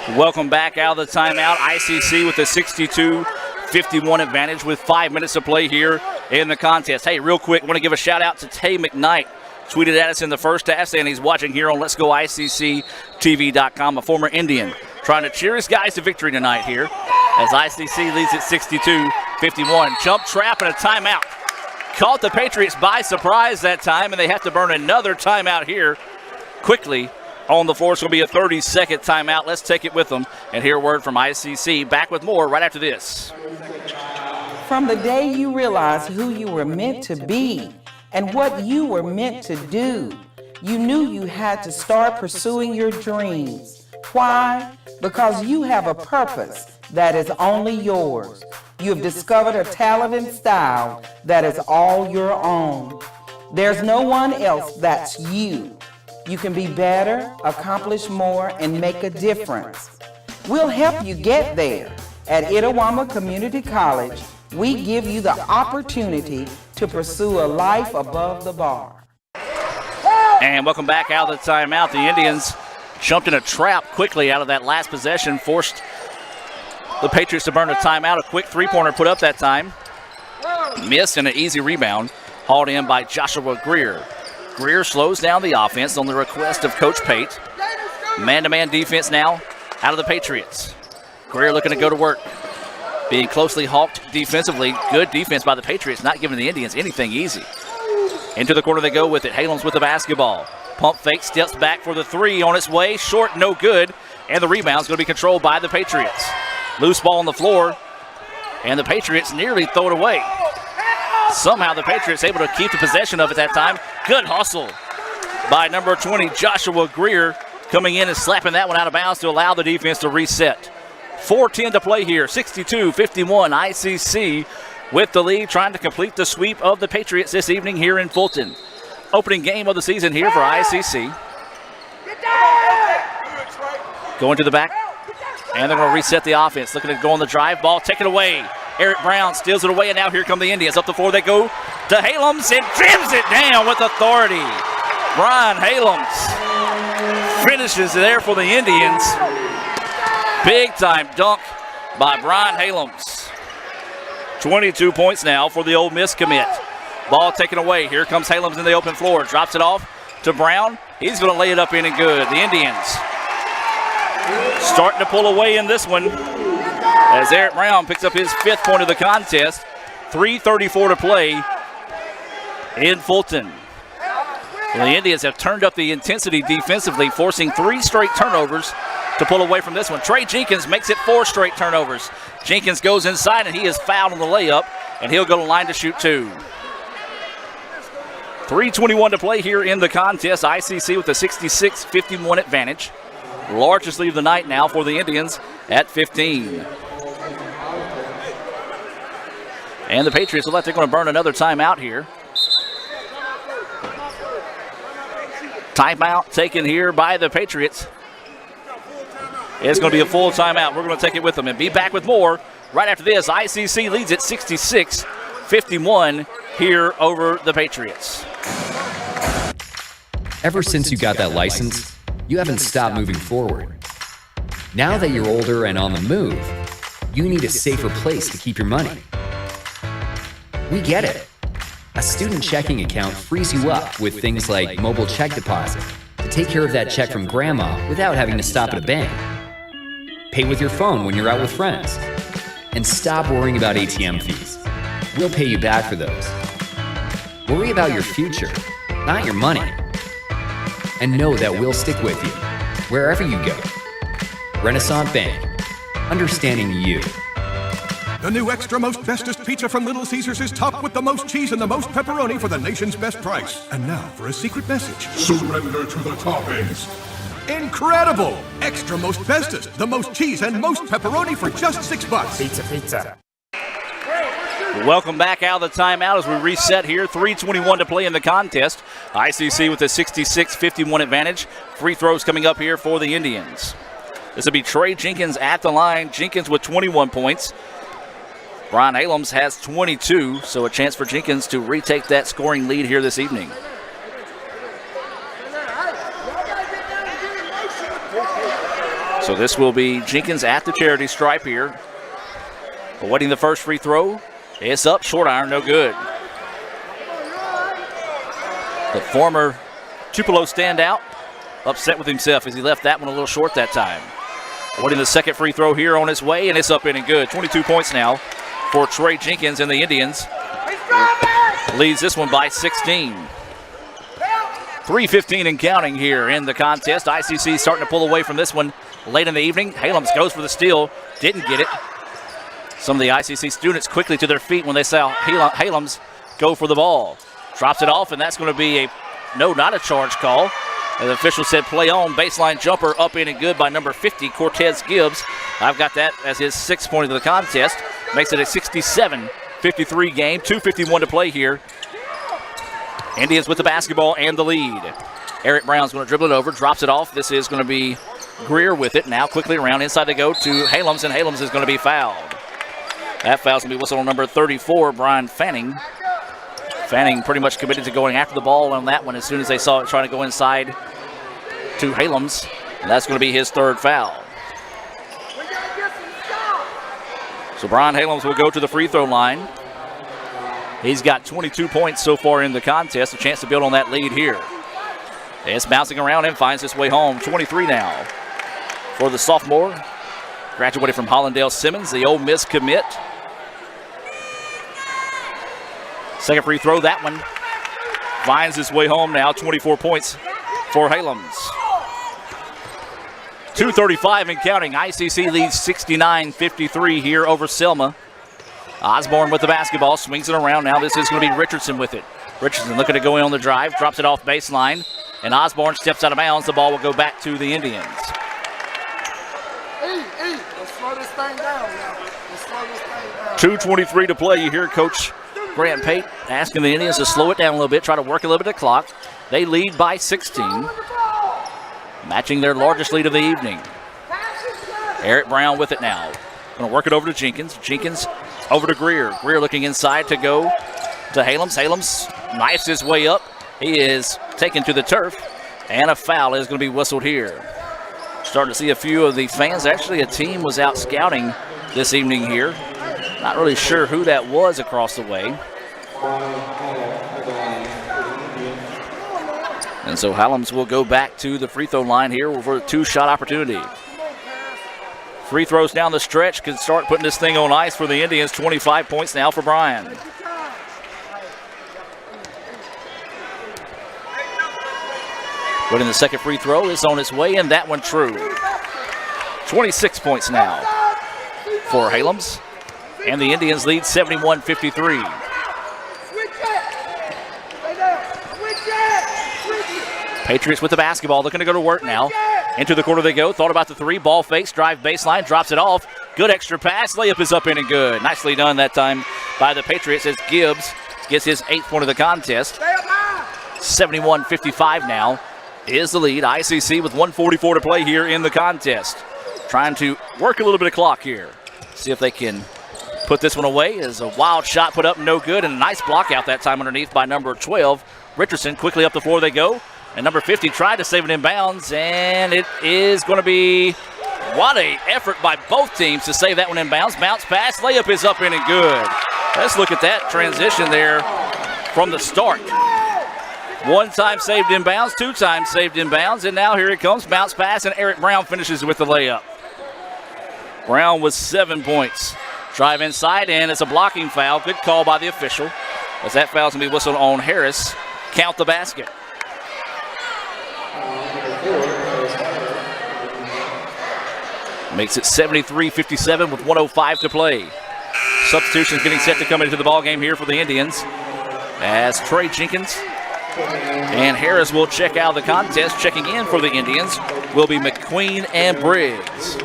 Welcome back out of the timeout. ICC with a 62-51 advantage with 5 minutes to play here in the contest. Hey, real quick, I want to give a shout out to Tay McKnight. Tweeted at us in the first half saying he's watching here on Let'sGoICCTV.com, a former Indian, trying to cheer his guys to victory tonight here as ICC leads at 62-51. Jump trap and a timeout. Caught the Patriots by surprise that time, and they have to burn another timeout here quickly. On the floor, it's going to be a 30-second timeout. Let's take it with them and hear a word from ICC. Back with more right after this.
From the day you realized who you were meant to be and what you were meant to do, you knew you had to start pursuing your dreams. Why? Because you have a purpose that is only yours. You have discovered a talent and style that is all your own. There's no one else that's you. You can be better, accomplish more, and make a difference. We'll help you get there. At Itawamba Community College, we give you the opportunity to pursue a life above the bar.
And welcome back out of the timeout. The Indians jumped in a trap quickly out of that last possession, forced the Patriots to burn a timeout. A quick three-pointer put up that time. Missed and an easy rebound, hauled in by Joshua Greer. Greer slows down the offense on the request of Coach Pate. Man-to-man defense now out of the Patriots. Greer looking to go to work. Being closely hawked defensively. Good defense by the Patriots, not giving the Indians anything easy. Into the corner they go with it. Halams with the basketball. Pump fake, steps back for the three on its way. Short, no good. And the rebound's going to be controlled by the Patriots. Loose ball on the floor. And the Patriots nearly throw it away. Somehow the Patriots able to keep the possession of it that time. Good hustle by number 20, Joshua Greer, coming in and slapping that one out of bounds to allow the defense to reset. 4:10 to play here, 62-51. ICC with the lead, trying to complete the sweep of the Patriots this evening here in Fulton. Opening game of the season here for ICC. Going to the back, and they're going to reset the offense. Looking to go on the drive, ball taken away. Eric Brown steals it away, and now here come the Indians. Up the floor they go to Halams and trims it down with authority. Brian Halams finishes there for the Indians. Big time dunk by Brian Halams. 22 points now for the Ole Miss commit. Ball taken away. Here comes Halams in the open floor. Drops it off to Brown. He's going to lay it up in and good. The Indians starting to pull away in this one as Eric Brown picks up his 5th point of the contest. 3:34 to play in Fulton. Well, the Indians have turned up the intensity defensively, forcing 3 straight turnovers to pull away from this one. Trey Jenkins makes it 4 straight turnovers. Jenkins goes inside, and he is fouled on the layup, and he'll go to line to shoot 2. 3:21 to play here in the contest. ICC with a 66-51 advantage. Largest lead of the night now for the Indians at 15. And the Patriots look like they're going to burn another timeout here. Timeout taken here by the Patriots. It's going to be a full timeout. We're going to take it with them and be back with more right after this. ICC leads at 66-51 here over the Patriots.
Ever since you got that license, you haven't stopped moving forward. Now that you're older and on the move, you need a safer place to keep your money. We get it. A student checking account frees you up with things like mobile check deposit to take care of that check from grandma without having to stop at a bank. Pay with your phone when you're out with friends. And stop worrying about ATM fees. We'll pay you back for those. Worry about your future, not your money. And know that we'll stick with you, wherever you go. Renaissance Bank, understanding you.
The new extra most bestest pizza from Little Caesars is topped with the most cheese and the most pepperoni for the nation's best price. And now for a secret message. Surrender to the toppings. Incredible! Extra most bestest, the most cheese and most pepperoni for just $6.
Pizza.
Welcome back out of the timeout as we reset here. 3:21 to play in the contest. ICC with a 66-51 advantage. Free throws coming up here for the Indians. This will be Trey Jenkins at the line. Jenkins with 21 points. Brian Halams has 22, so a chance for Jenkins to retake that scoring lead here this evening. So this will be Jenkins at the charity stripe here. Awaiting the first free throw. It's up, short iron, no good. The former Tupelo standout upset with himself as he left that one a little short that time. Awaiting the second free throw here on his way, and it's up in and good. 22 points now for Trey Jenkins and the Indians. Leads this one by 16. 3:15 and counting here in the contest. ICC starting to pull away from this one late in the evening. Halams goes for the steal, didn't get it. Some of the ICC students quickly to their feet when they saw Halams go for the ball. Drops it off, and that's going to be not a charge call. The official said play on. Baseline jumper up in and good by number 50, Cortez Gibbs. I've got that as his 6th point of the contest. Makes it a 67-53 game. 2:51 to play here. Indians with the basketball and the lead. Eric Brown's going to dribble it over, drops it off. This is going to be Greer with it. Now quickly around inside they go to Halams, and Halams is going to be fouled. That foul's going to be whistled on number 34, Brian Fanning. Fanning pretty much committed to going after the ball on that one as soon as they saw it trying to go inside to Halams. And that's going to be his 3rd foul. So Brian Halams will go to the free throw line. He's got 22 points so far in the contest. A chance to build on that lead here. It's bouncing around and finds its way home. 23 now for the sophomore. Graduated from Hollandale Simmons, the Ole Miss commit. Second free throw, that one finds its way home now. 24 points for Halams. 2:35 and counting. ICC leads 69-53 here over Selma. Osborne with the basketball, swings it around. Now this is going to be Richardson with it. Richardson looking to go in on the drive, drops it off baseline, and Osborne steps out of bounds. The ball will go back to the Indians.
Let's slow this thing down now.
2:23 to play. You hear Coach Grant Pate asking the Indians to slow it down a little bit, try to work a little bit of the clock. They lead by 16, matching their largest lead of the evening. Eric Brown with it now. Going to work it over to Jenkins. Jenkins over to Greer. Greer looking inside to go to Halams. Halams knifes his way up. He is taken to the turf, and a foul is going to be whistled here. Starting to see a few of the fans. Actually, a team was out scouting this evening here. Not really sure who that was across the way. And so Halams will go back to the free throw line here for a 2-shot opportunity. Free throws down the stretch can start putting this thing on ice for the Indians. 25 points now for Bryan. But in the second free throw, it's on its way, and that one true. 26 points now for Halams. And the Indians lead 71-53. Patriots with the basketball, looking to go to work now. Into the corner they go, thought about the three, ball fakes, drive baseline, drops it off. Good extra pass, layup is up in and good. Nicely done that time by the Patriots as Gibbs gets his 8th point of the contest. 71-55 now is the lead. ICC with 1:44 to play here in the contest. Trying to work a little bit of clock here. See if they can put this one away. As a wild shot put up, no good, and a nice block out that time underneath by number 12. Richardson, quickly up the floor they go. And number 50 tried to save it in bounds, and it is going to be, what a effort by both teams to save that one in bounds. Bounce pass, layup is up in and good. Let's look at that transition there from the start. 1 time saved in bounds, 2 times saved in bounds, and now here it comes, bounce pass, and Eric Brown finishes with the layup. Brown with 7 points. Drive inside, and it's a blocking foul. Good call by the official, as that foul's going to be whistled on Harris. Count the basket. Makes it 73-57 with 1:05 to play. Substitutions getting set to come into the ballgame here for the Indians, as Trey Jenkins and Harris will check out the contest. Checking in for the Indians will be McQueen and Briggs.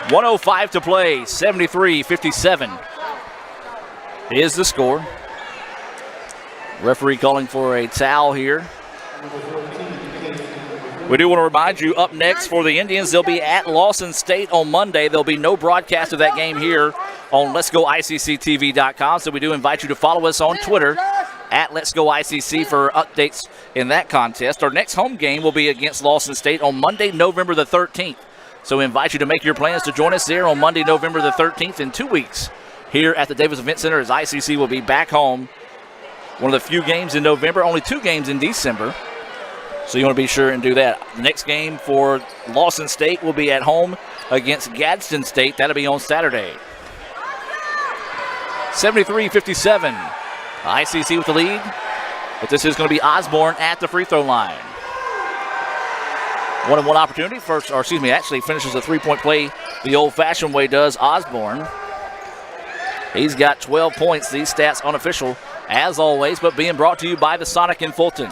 1:05 to play, 73-57. is the score. Referee calling for a towel here. We do want to remind you, up next for the Indians, they'll be at Lawson State on Monday. There'll be no broadcast of that game here on Let'sGoICCTV.com, so we do invite you to follow us on Twitter at Let'sGoICC for updates in that contest. Our next home game will be against Lawson State on Monday, November the 13th. So we invite you to make your plans to join us there on Monday, November the 13th in 2 weeks here at the Davis Event Center as ICC will be back home. One of the few games in November, only 2 games in December. So you want to be sure and do that. The next game for Lawson State will be at home against Gadsden State. That'll be on Saturday. 73-57. ICC with the lead. But this is going to be Osborne at the free throw line. 1-on-1 opportunity. Actually finishes a three-point play the old-fashioned way does Osborne. He's got 12 points. These stats unofficial, as always, but being brought to you by the Sonic in Fulton.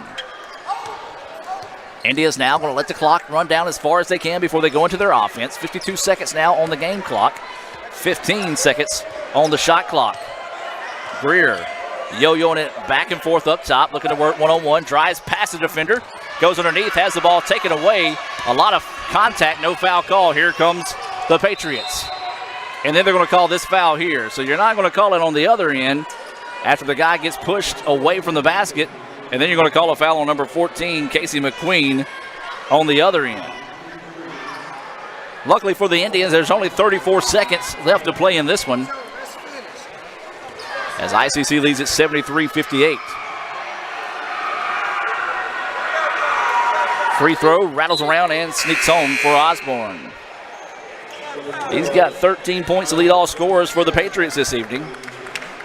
India's now going to let the clock run down as far as they can before they go into their offense. 52 seconds now on the game clock. 15 seconds on the shot clock. Greer yo-yoing it back and forth up top, looking to work one-on-one. Drives past the defender. Goes underneath, has the ball taken away. A lot of contact, no foul call. Here comes the Patriots. And then they're going to call this foul here. So you're not going to call it on the other end after the guy gets pushed away from the basket. And then you're going to call a foul on number 14, Casey McQueen, on the other end. Luckily for the Indians, there's only 34 seconds left to play in this one, as ICC leads at 73-58. Free throw, rattles around and sneaks home for Osborne. He's got 13 points to lead all scorers for the Patriots this evening.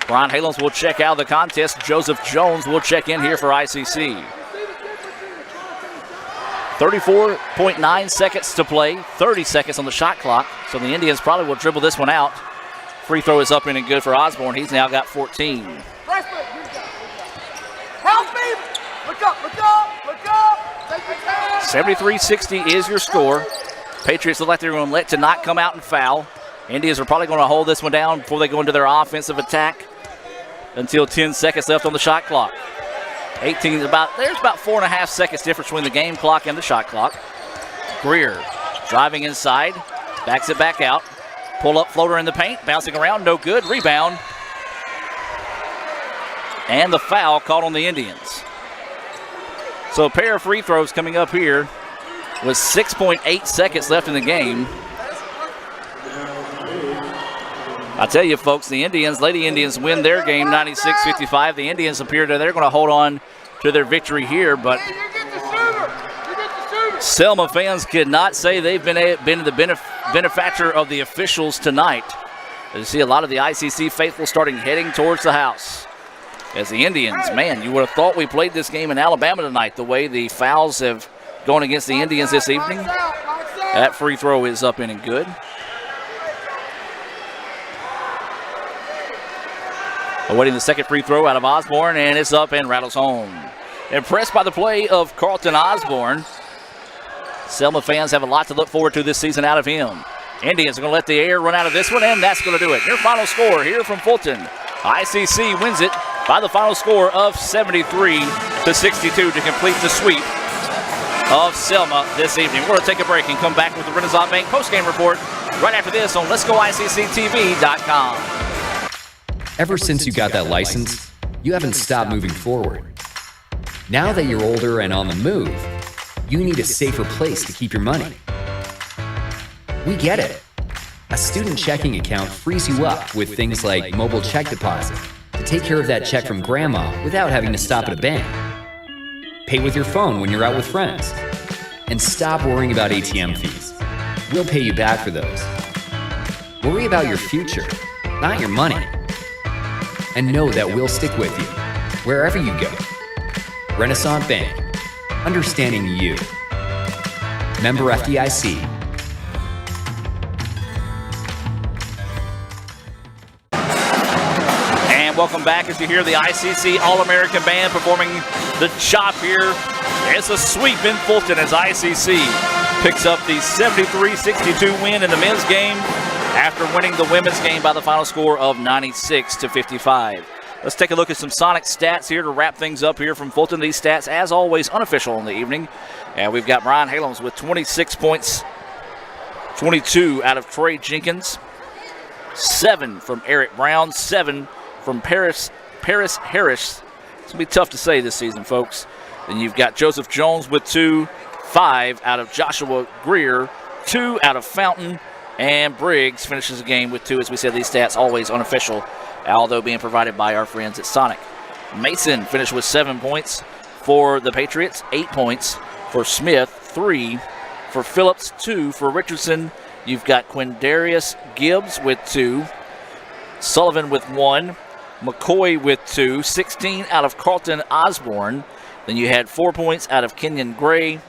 Ron Halens will check out of the contest. Joseph Jones will check in here for ICC. 34.9 seconds to play, 30 seconds on the shot clock. So the Indians probably will dribble this one out. Free throw is up in and good for Osborne. He's now got 14.
Help me! Look up, look up, look up!
73-60 is your score. Patriots look like they're going to let to not come out and foul. Indians are probably going to hold this one down before they go into their offensive attack until 10 seconds left on the shot clock. There's about 4.5 seconds difference between the game clock and the shot clock. Greer driving inside, backs it back out. Pull up floater in the paint, bouncing around, no good. Rebound. And the foul called on the Indians. So a pair of free throws coming up here with 6.8 seconds left in the game. I tell you, folks, the Lady Indians win their game 96-55. The Indians appear that they're going to hold on to their victory here, but Selma fans could not say they've been the benefactor of the officials tonight. You see a lot of the ICC faithful heading towards the house. As the Indians, man, you would have thought we played this game in Alabama tonight, the way the fouls have gone against the Indians this evening. That free throw is up in and good. Awaiting the second free throw out of Osborne, and it's up and rattles home. Impressed by the play of Carlton Osborne. Selma fans have a lot to look forward to this season out of him. Indians are going to let the air run out of this one, and that's going to do it. Your final score here from Fulton. ICC wins it by the final score of 73-62 to complete the sweep of Selma this evening. We're going to take a break and come back with the Renaissance Bank postgame report right after this on Let'sGoICCTV.com.
Ever since you got that license, you haven't stopped moving forward. Now that you're older and on the move, you need a safer place to keep your money. We get it. A student checking account frees you up with things like mobile check deposit to take care of that check from grandma without having to stop at a bank. Pay with your phone when you're out with friends. And stop worrying about ATM fees. We'll pay you back for those. Worry about your future, not your money. And know that we'll stick with you wherever you go. Renaissance Bank. Understanding you. Member FDIC.
And welcome back as you hear the ICC All-American Band performing the chop here. It's a sweep in Fulton as ICC picks up the 73-62 win in the men's game after winning the women's game by the final score of 96-55. Let's take a look at some Sonic stats here to wrap things up here from Fulton. These stats, as always, unofficial in the evening. And we've got Brian Halams with 26 points, 22 out of Trey Jenkins, 7 from Eric Brown, 7 from Paris Harris. It's going to be tough to say this season, folks. Then you've got Joseph Jones with 2, 5 out of Joshua Greer, 2 out of Fountain, and Briggs finishes the game with 2. As we said, these stats always unofficial, although being provided by our friends at Sonic. Mason finished with 7 points for the Patriots, 8 points for Smith, 3 for Phillips, 2 for Richardson. You've got Quindarius Gibbs with 2, Sullivan with 1, McCoy with 2, 16 out of Carlton Osborne. Then you had 4 points out of Kenyon Gray,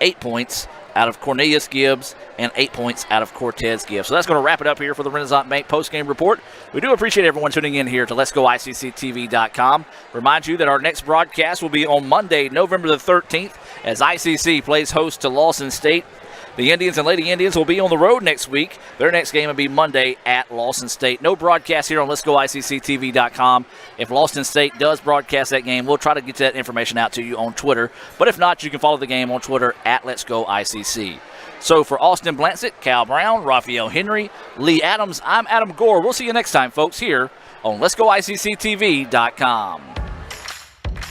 8 points out of Cornelius Gibbs, and 8 points out of Cortez Gibbs. So that's going to wrap it up here for the Renaissance Bank postgame report. We do appreciate everyone tuning in here to Let'sGoICCTV.com. Remind you that our next broadcast will be on Monday, November the 13th, as ICC plays host to Lawson State. The Indians and Lady Indians will be on the road next week. Their next game will be Monday at Lawson State. No broadcast here on Let'sGoICCTV.com. If Lawson State does broadcast that game, we'll try to get that information out to you on Twitter. But if not, you can follow the game on Twitter at Let'sGoICC. So for Austin Blansett, Cal Brown, Raphael Henry, Lee Adams, I'm Adam Gore. We'll see you next time, folks, here on Let'sGoICCTV.com.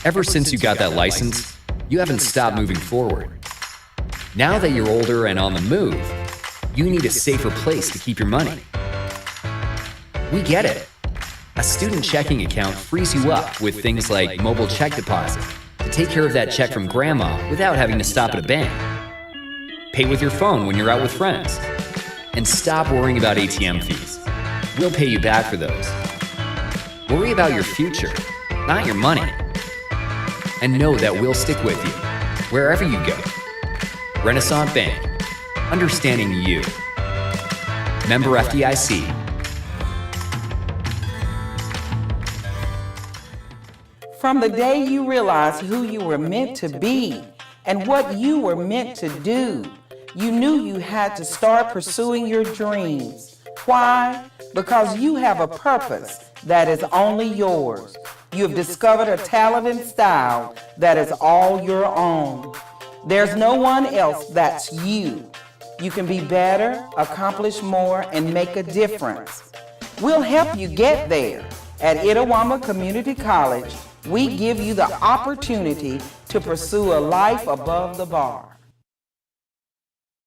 Ever since you got that license, you haven't stopped moving forward. Now that you're older and on the move, you need a safer place to keep your money. We get it. A student checking account frees you up with things like mobile check deposit to take care of that check from grandma without having to stop at a bank. Pay with your phone when you're out with friends. And stop worrying about ATM fees. We'll pay you back for those. Worry about your future, not your money. And know that we'll stick with you wherever you go. Renaissance Bank, understanding you. Member FDIC.
From the day you realized who you were meant to be and what you were meant to do, you knew you had to start pursuing your dreams. Why? Because you have a purpose that is only yours. You have discovered a talent and style that is all your own. There's no one else that's you. You can be better, accomplish more, and make a difference. We'll help you get there. At Itawamba Community College, we give you the opportunity to pursue a life above the bar.